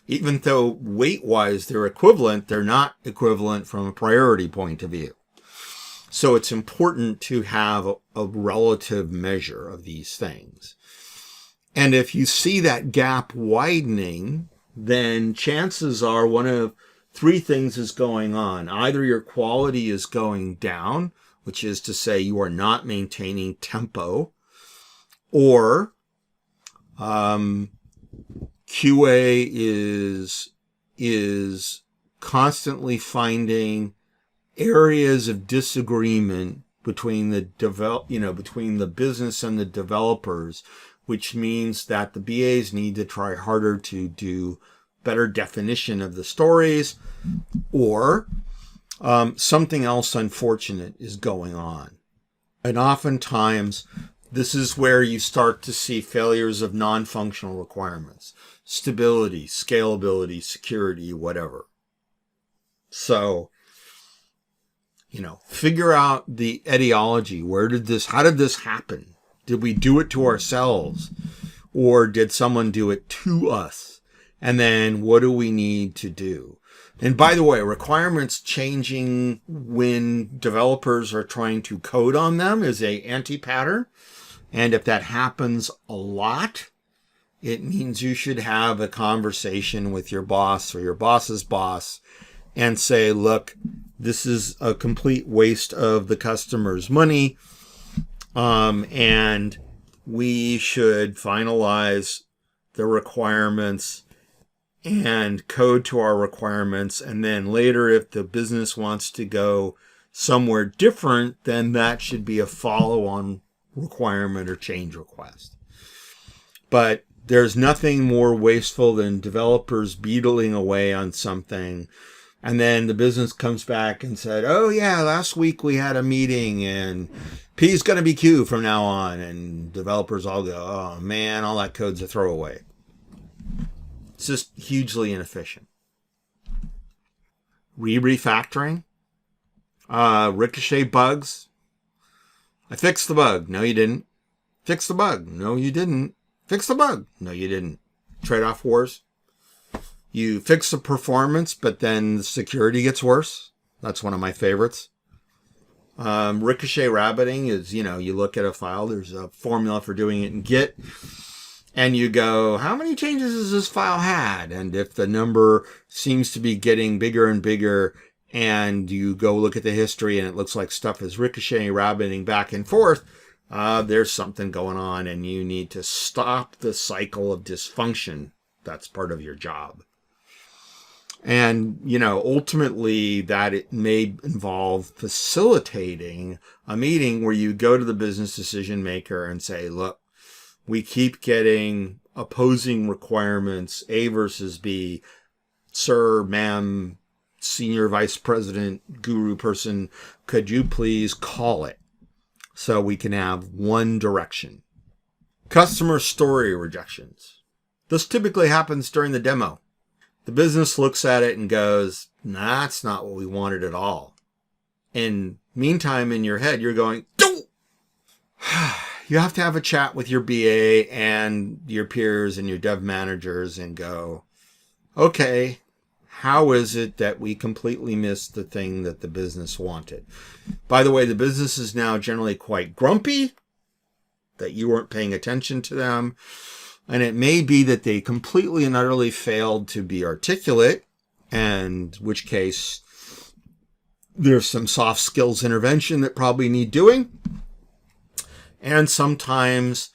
Even though weight-wise they're equivalent, they're not equivalent from a priority point of view. So it's important to have a relative measure of these things. And if you see that gap widening, then chances are one of three things is going on. Either your quality is going down, which is to say you are not maintaining tempo, or QA is constantly finding areas of disagreement between between the business and the developers, which means that the BAs need to try harder to do better definition of the stories, or something else unfortunate is going on. And oftentimes, this is where you start to see failures of non-functional requirements. Stability, scalability, security, whatever. So, figure out the etiology. How did this happen? Did we do it to ourselves? Or did someone do it to us? And then what do we need to do? And by the way, requirements changing when developers are trying to code on them is a anti-pattern. And if that happens a lot, it means you should have a conversation with your boss or your boss's boss and say, look, this is a complete waste of the customer's money. And we should finalize the requirements and code to our requirements. And then later, if the business wants to go somewhere different, then that should be a follow-on requirement or change request. But there's nothing more wasteful than developers beetling away on something, and then the business comes back and said, oh yeah, last week we had a meeting and P is going to be Q from now on. And developers all go, oh man, all that code's a throwaway. It's just hugely inefficient. Refactoring. Ricochet bugs. I fixed the bug. No, you didn't. Fix the bug. No, you didn't. Fix the bug. No, you didn't. Trade-off wars. You fix the performance, but then the security gets worse. That's one of my favorites. Ricochet rabbiting is, you look at a file. There's a formula for doing it in Git. And you go, how many changes has this file had? And if the number seems to be getting bigger and bigger, and you go look at the history and it looks like stuff is ricocheting, rabbiting back and forth, there's something going on and you need to stop the cycle of dysfunction. That's part of your job. And, ultimately that it may involve facilitating a meeting where you go to the business decision maker and say, look, we keep getting opposing requirements, A versus B. Sir, ma'am, senior vice president, guru person, could you please call it so we can have one direction? Customer story rejections. This typically happens during the demo. The business looks at it and goes, nah, that's not what we wanted at all. And meantime, in your head, you're going, don't! You have to have a chat with your BA and your peers and your dev managers and go, okay, how is it that we completely missed the thing that the business wanted? By the way, the business is now generally quite grumpy that you weren't paying attention to them. And it may be that they completely and utterly failed to be articulate, and in which case there's some soft skills intervention that probably need doing. And sometimes,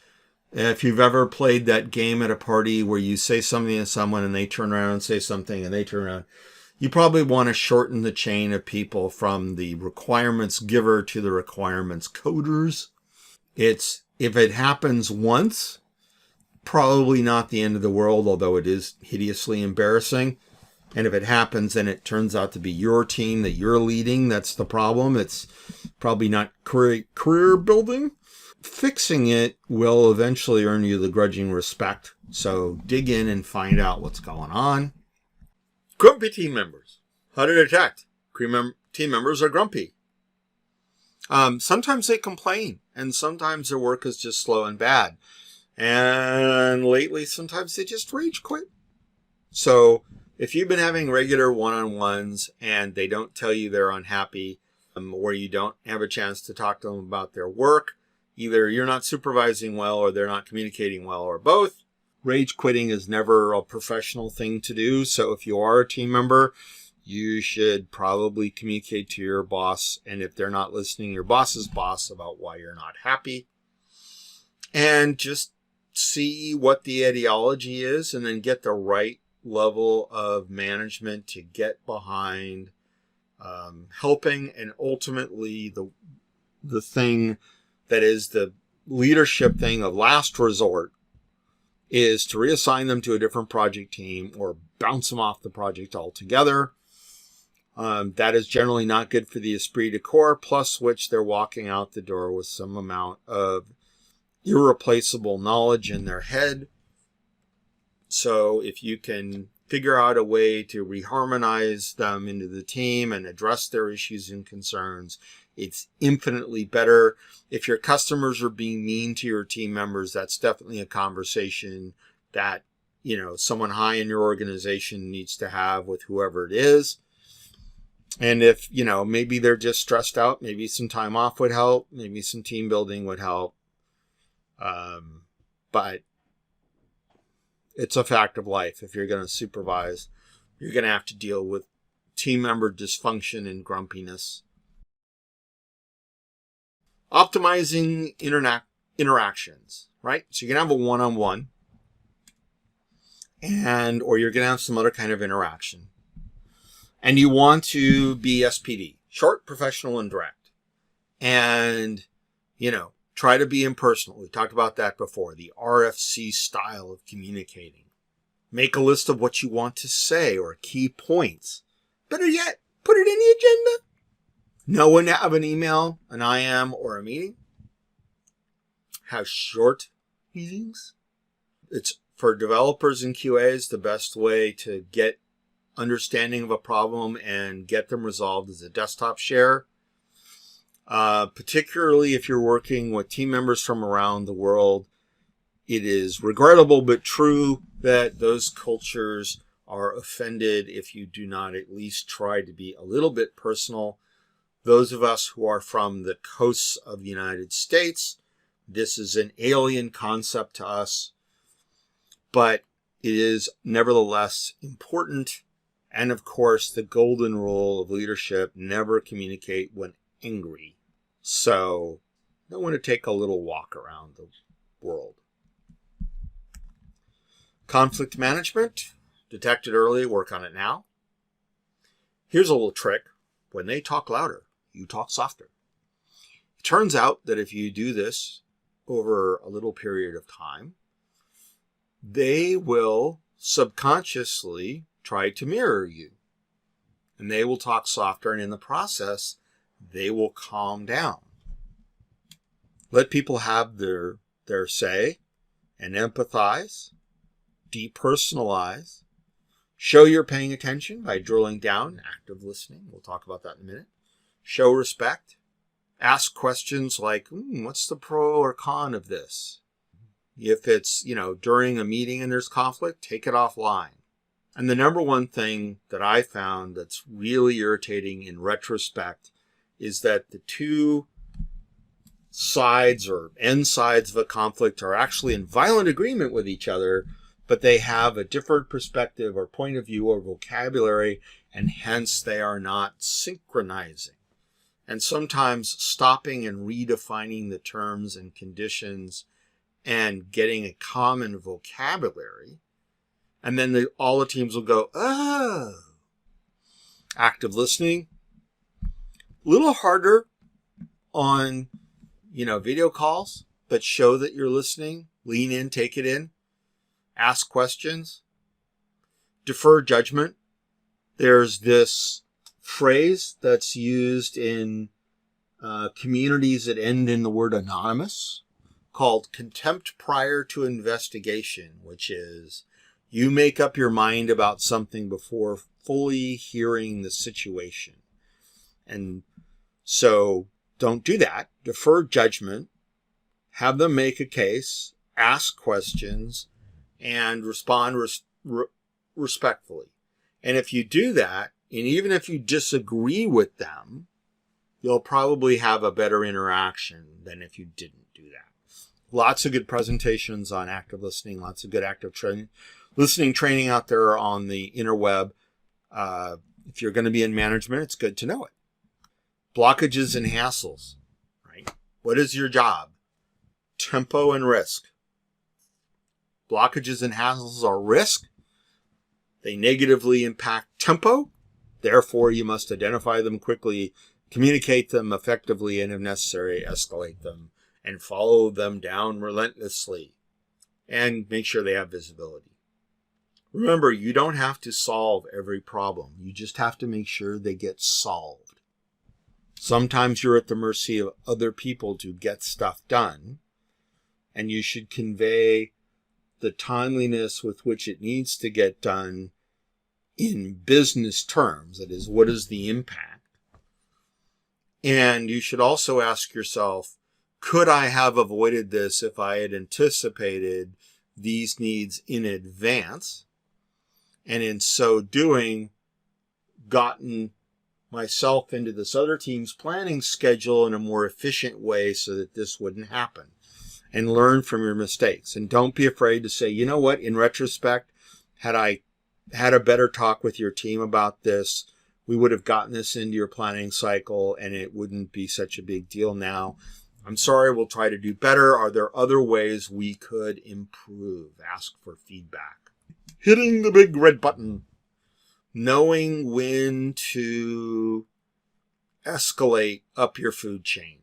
if you've ever played that game at a party where you say something to someone and they turn around and say something and they turn around, you probably want to shorten the chain of people from the requirements giver to the requirements coders. If it happens once, probably not the end of the world, although it is hideously embarrassing. And if it happens and it turns out to be your team that you're leading, that's the problem. It's probably not career building. Fixing it will eventually earn you the grudging respect. So dig in and find out what's going on. Grumpy team members. How to detect. Team members are grumpy. Sometimes they complain, and sometimes their work is just slow and bad. And lately, sometimes they just rage quit. So if you've been having regular one-on-ones and they don't tell you they're unhappy, or you don't have a chance to talk to them about their work, either you're not supervising well or they're not communicating well or both. Rage quitting is never a professional thing to do. So if you are a team member, you should probably communicate to your boss. And if they're not listening, your boss's boss about why you're not happy. And just see what the ideology is and then get the right level of management to get behind helping. And ultimately the thing that is the leadership thing of last resort is to reassign them to a different project team or bounce them off the project altogether. That is generally not good for the esprit de corps, plus which they're walking out the door with some amount of irreplaceable knowledge in their head. So if you can figure out a way to reharmonize them into the team and address their issues and concerns, it's infinitely better. If your customers are being mean to your team members, that's definitely a conversation that someone high in your organization needs to have with whoever it is. And if, maybe they're just stressed out, maybe some time off would help, maybe some team building would help. But it's a fact of life. If you're going to supervise, you're going to have to deal with team member dysfunction and grumpiness. Optimizing interactions, right? So you're going to have a one-on-one, or you're going to have some other kind of interaction. And you want to be SPD, short, professional, and direct. And, try to be impersonal. We talked about that before, the RFC style of communicating. Make a list of what you want to say or key points. Better yet, put it in the agenda. Know when to have an email, an IM, or a meeting. Have short meetings. It's for developers and QAs, the best way to get understanding of a problem and get them resolved is a desktop share. Particularly if you're working with team members from around the world, it is regrettable but true that those cultures are offended if you do not at least try to be a little bit personal. Those of us who are from the coasts of the United States, this is an alien concept to us, but it is nevertheless important. And of course, the golden rule of leadership, never communicate when angry. So I want to take a little walk around the world. Conflict management, detect it early, work on it now. Here's a little trick. When they talk louder, you talk softer. It turns out that if you do this over a little period of time, they will subconsciously try to mirror you. And they will talk softer, and in the process, they will calm down. Let people have their say and empathize, depersonalize, show you're paying attention by drilling down, active listening. We'll talk about that in a minute. Show respect. Ask questions like, what's the pro or con of this? If it's, during a meeting and there's conflict, take it offline. And the number one thing that I found that's really irritating in retrospect is that the two sides or end sides of a conflict are actually in violent agreement with each other, but they have a different perspective or point of view or vocabulary, and hence they are not synchronizing. And sometimes stopping and redefining the terms and conditions and getting a common vocabulary, and then all the teams will go, oh. Active listening, a little harder on, video calls, but show that you're listening. Lean in, take it in. Ask questions. Defer judgment. There's this phrase that's used in communities that end in the word anonymous called contempt prior to investigation, which is you make up your mind about something before fully hearing the situation. And so don't do that. Defer judgment. Have them make a case. Ask questions. And respond respectfully. And if you do that, and even if you disagree with them, you'll probably have a better interaction than if you didn't do that. Lots of good presentations on active listening, lots of good active listening training out there on the interweb. If you're going to be in management, it's good to know it. Blockages and hassles, right? What is your job? Tempo and risk. Blockages and hassles are risk. They negatively impact tempo. Therefore, you must identify them quickly, communicate them effectively, and if necessary, escalate them and follow them down relentlessly and make sure they have visibility. Remember, you don't have to solve every problem. You just have to make sure they get solved. Sometimes you're at the mercy of other people to get stuff done, and you should convey the timeliness with which it needs to get done in business terms. That is, what is the impact? And you should also ask yourself, could I have avoided this if I had anticipated these needs in advance, and in so doing, gotten myself into this other team's planning schedule in a more efficient way so that this wouldn't happen. And learn from your mistakes. And don't be afraid to say, you know what, in retrospect, had I had a better talk with your team about this, we would have gotten this into your planning cycle and it wouldn't be such a big deal now. I'm sorry, we'll try to do better. Are there other ways we could improve? Ask for feedback. Hitting the big red button. Knowing when to escalate up your food chain.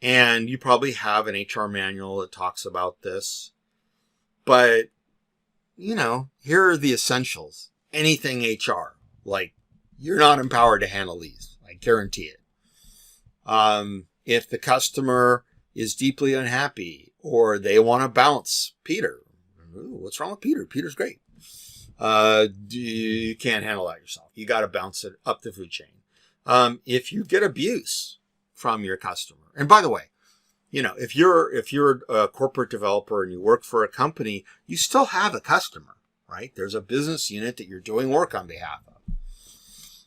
And you probably have an HR manual that talks about this. But, you know, here are the essentials. Anything HR. Like, you're not empowered to handle these. I guarantee it. If the customer is deeply unhappy or they want to bounce Peter. Ooh, what's wrong with Peter? Peter's great. You can't handle that yourself. You got to bounce it up the food chain. If you get abuse from your customer, and by the way, you know, if you're a corporate developer and you work for a company, you still have a customer, right? There's a business unit that you're doing work on behalf of.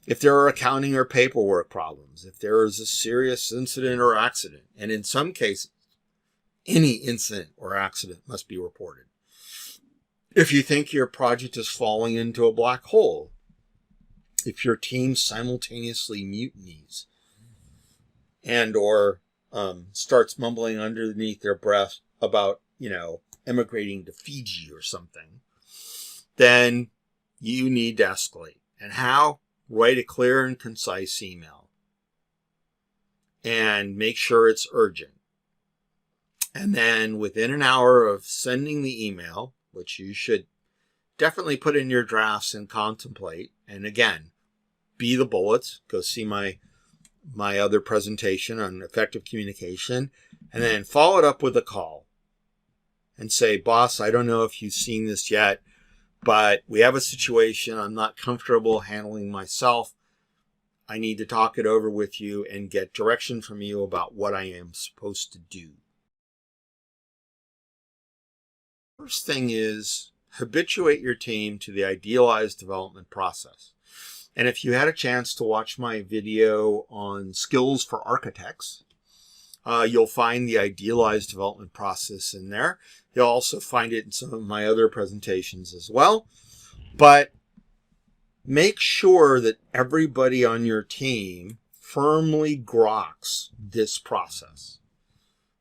If there are accounting or paperwork problems, if there is a serious incident or accident, and in some cases, any incident or accident must be reported. If you think your project is falling into a black hole, if your team simultaneously mutinies and or starts mumbling underneath their breath about, you know, emigrating to Fiji or something, then you need to escalate. And how? Write a clear and concise email and make sure it's urgent. And then within an hour of sending the email, which you should definitely put in your drafts and contemplate, and again, be the bullets, go see my other presentation on effective communication, and then follow it up with a call and say, boss, I don't know if you've seen this yet, but we have a situation I'm not comfortable handling myself. I need to talk it over with you and get direction from you about what I am supposed to do. First thing is habituate your team to the idealized development process. And if you had a chance to watch my video on skills for architects, you'll find the idealized development process in there. You'll also find it in some of my other presentations as well. But make sure that everybody on your team firmly groks this process.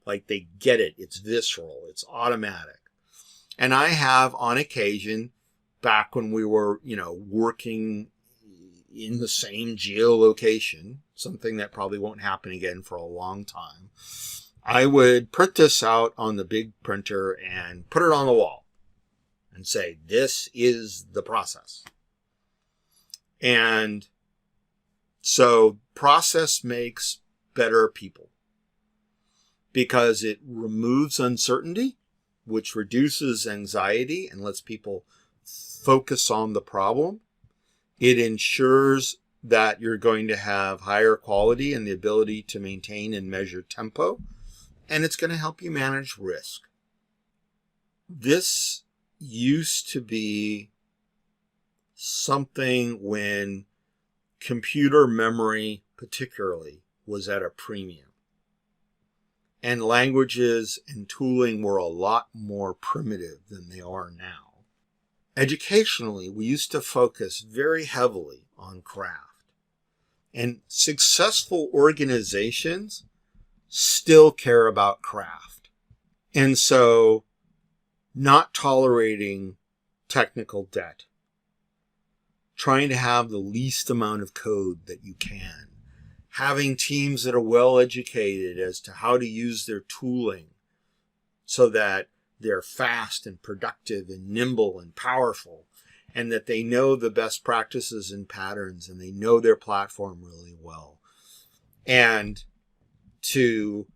Like they get it. It's visceral. It's automatic. And I have on occasion, back when we were, you know, working in the same geolocation, something that probably won't happen again for a long time, I would print this out on the big printer and put it on the wall and say, this is the process. And so process makes better people because it removes uncertainty, which reduces anxiety and lets people focus on the problem. It ensures that you're going to have higher quality and the ability to maintain and measure tempo, and it's going to help you manage risk. This used to be something when computer memory particularly was at a premium. And languages and tooling were a lot more primitive than they are now. Educationally, we used to focus very heavily on craft. And successful organizations still care about craft. And so, not tolerating technical debt. Trying to have the least amount of code that you can. Having teams that are well educated as to how to use their tooling so that they're fast and productive and nimble and powerful, and that they know the best practices and patterns and they know their platform really well. And to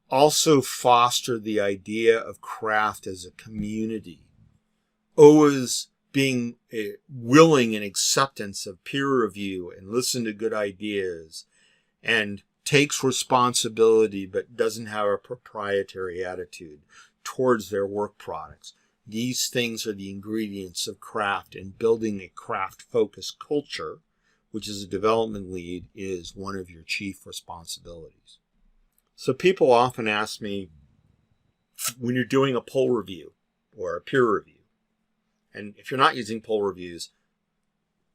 also foster the idea of craft as a community, always being willing and acceptance of peer review and listen to good ideas, and takes responsibility but doesn't have a proprietary attitude. towards their work products. These things are the ingredients of craft, and building a craft-focused culture, which is a development lead, is one of your chief responsibilities. So people often ask me, when you're doing a poll review or a peer review, and if you're not using poll reviews,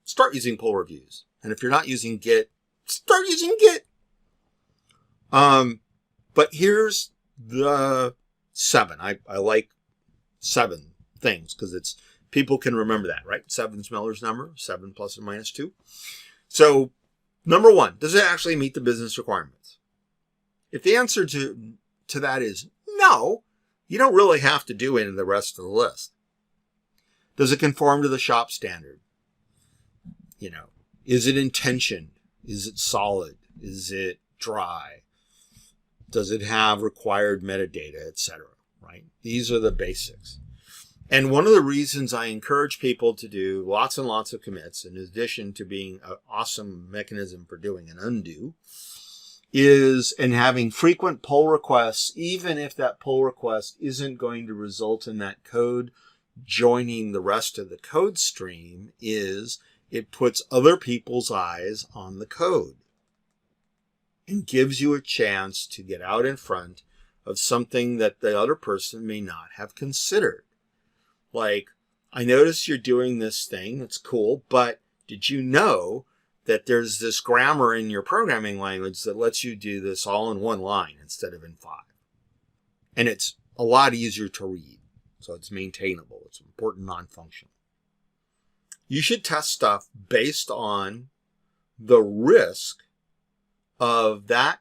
start using poll reviews. And if you're not using Git, start using Git. But here's the 7. I like 7 things because it's people can remember that, right? 7's Miller's number, 7 plus or minus 2. So number 1, does it actually meet the business requirements? If the answer to that is no, you don't really have to do any of the rest of the list. Does it conform to the shop standard? Is it intentioned? Is it solid? Is it dry? Does it have required metadata, etc.? Right? These are the basics. And one of the reasons I encourage people to do lots and lots of commits, in addition to being an awesome mechanism for doing an undo, is in having frequent pull requests, even if that pull request isn't going to result in that code joining the rest of the code stream, is it puts other people's eyes on the code and gives you a chance to get out in front of something that the other person may not have considered. Like, I notice you're doing this thing, it's cool, but did you know that there's this grammar in your programming language that lets you do this all in 1 line instead of in 5? And it's a lot easier to read, so it's maintainable. It's important non-functional. You should test stuff based on the risk of that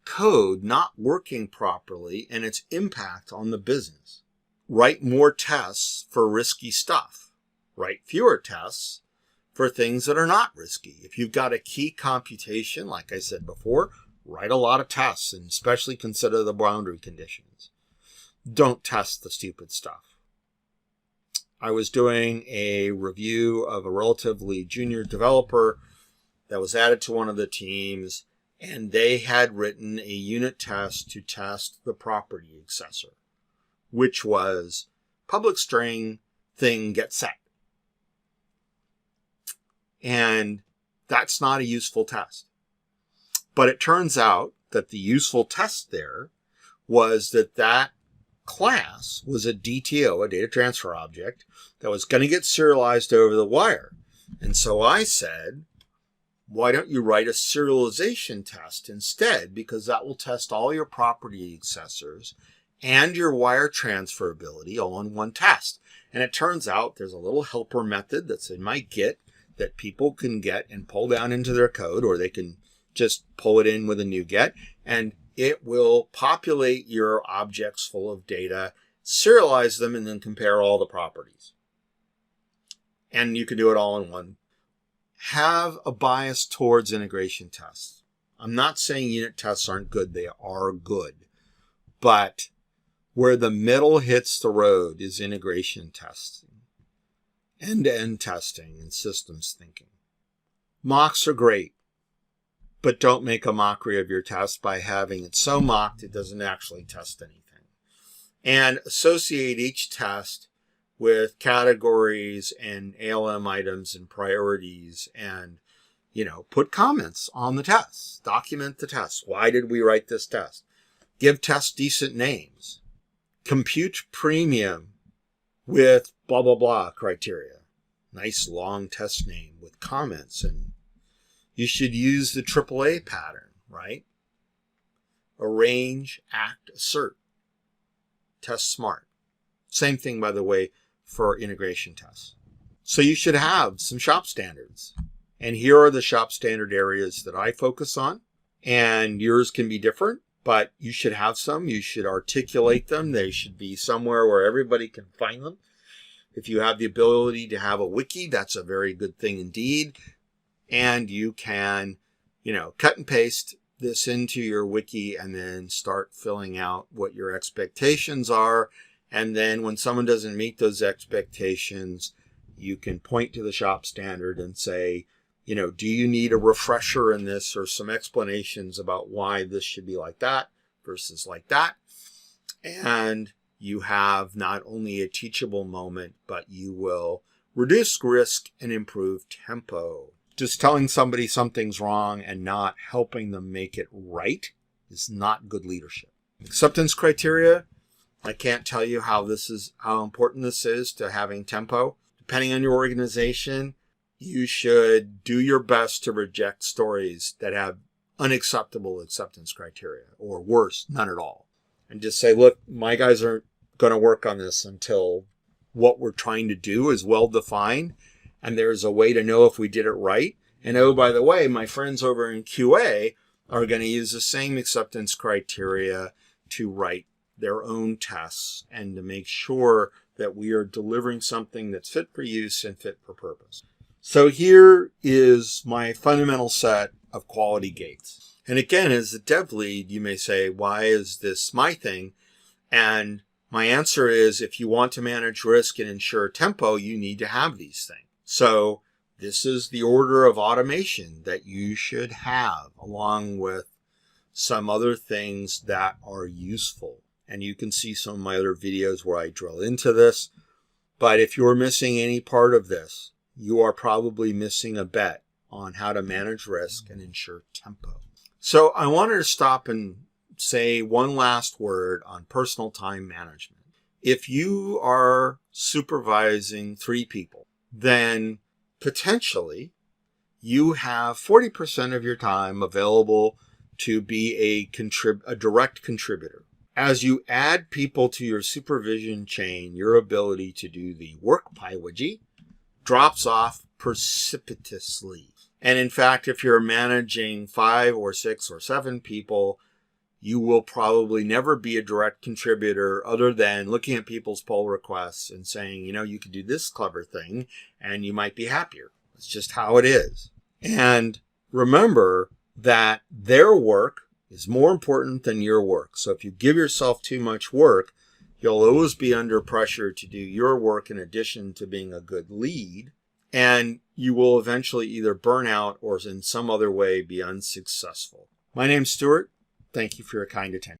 code not working properly and its impact on the business. Write more tests for risky stuff. Write fewer tests for things that are not risky. If you've got a key computation, like I said before, write a lot of tests and especially consider the boundary conditions. Don't test the stupid stuff. I was doing a review of a relatively junior developer that was added to one of the teams, and they had written a unit test to test the property accessor, which was public string thing get set. And that's not a useful test. But it turns out that the useful test there was that class was a DTO, a data transfer object, that was going to get serialized over the wire. And so I said, why don't you write a serialization test instead? Because that will test all your property accessors and your wire transferability all in one test. And it turns out there's a little helper method that's in my Git that people can get and pull down into their code, or they can just pull it in with a NuGet, and it will populate your objects full of data, serialize them, and then compare all the properties. And you can do it all in one. Have a bias towards integration tests. I'm not saying unit tests aren't good. They are good. But where the middle hits the road is integration testing, end-to-end testing, and systems thinking. Mocks are great, but don't make a mockery of your test by having it so mocked it doesn't actually test anything. And associate each test with categories and ALM items and priorities, and, put comments on the tests. Document the test. Why did we write this test? Give tests decent names. Compute premium with blah, blah, blah criteria. Nice long test name with comments. And you should use the AAA pattern, right? Arrange, act, assert. Test smart. Same thing, by the way, for integration tests. So you should have some shop standards. And here are the shop standard areas that I focus on. And yours can be different, but you should have some. You should articulate them. They should be somewhere where everybody can find them. If you have the ability to have a wiki, that's a very good thing indeed. And you can, cut and paste this into your wiki and then start filling out what your expectations are. And then when someone doesn't meet those expectations, you can point to the shop standard and say, do you need a refresher in this or some explanations about why this should be like that versus like that? And you have not only a teachable moment, but you will reduce risk and improve tempo. Just telling somebody something's wrong and not helping them make it right is not good leadership. Acceptance criteria. I can't tell you how important this is to having tempo. Depending on your organization, you should do your best to reject stories that have unacceptable acceptance criteria, or worse, none at all. And just say, look, my guys aren't going to work on this until what we're trying to do is well defined and there's a way to know if we did it right. And oh, by the way, my friends over in QA are going to use the same acceptance criteria to write their own tests and to make sure that we are delivering something that's fit for use and fit for purpose. So here is my fundamental set of quality gates. And again, as a dev lead, you may say, why is this my thing? And my answer is, if you want to manage risk and ensure tempo, you need to have these things. So this is the order of automation that you should have, along with some other things that are useful. And you can see some of my other videos where I drill into this. But if you're missing any part of this, you are probably missing a bet on how to manage risk and ensure tempo. So I wanted to stop and say one last word on personal time management. If you are supervising 3 people, then potentially you have 40% of your time available to be a direct contributor. As you add people to your supervision chain, your ability to do the work pylogy drops off precipitously. And in fact, if you're managing 5 or 6 or 7 people, you will probably never be a direct contributor other than looking at people's pull requests and saying, you could do this clever thing and you might be happier. It's just how it is. And remember that their work is more important than your work. So if you give yourself too much work, you'll always be under pressure to do your work in addition to being a good lead. And you will eventually either burn out or in some other way be unsuccessful. My name's Stuart. Thank you for your kind attention.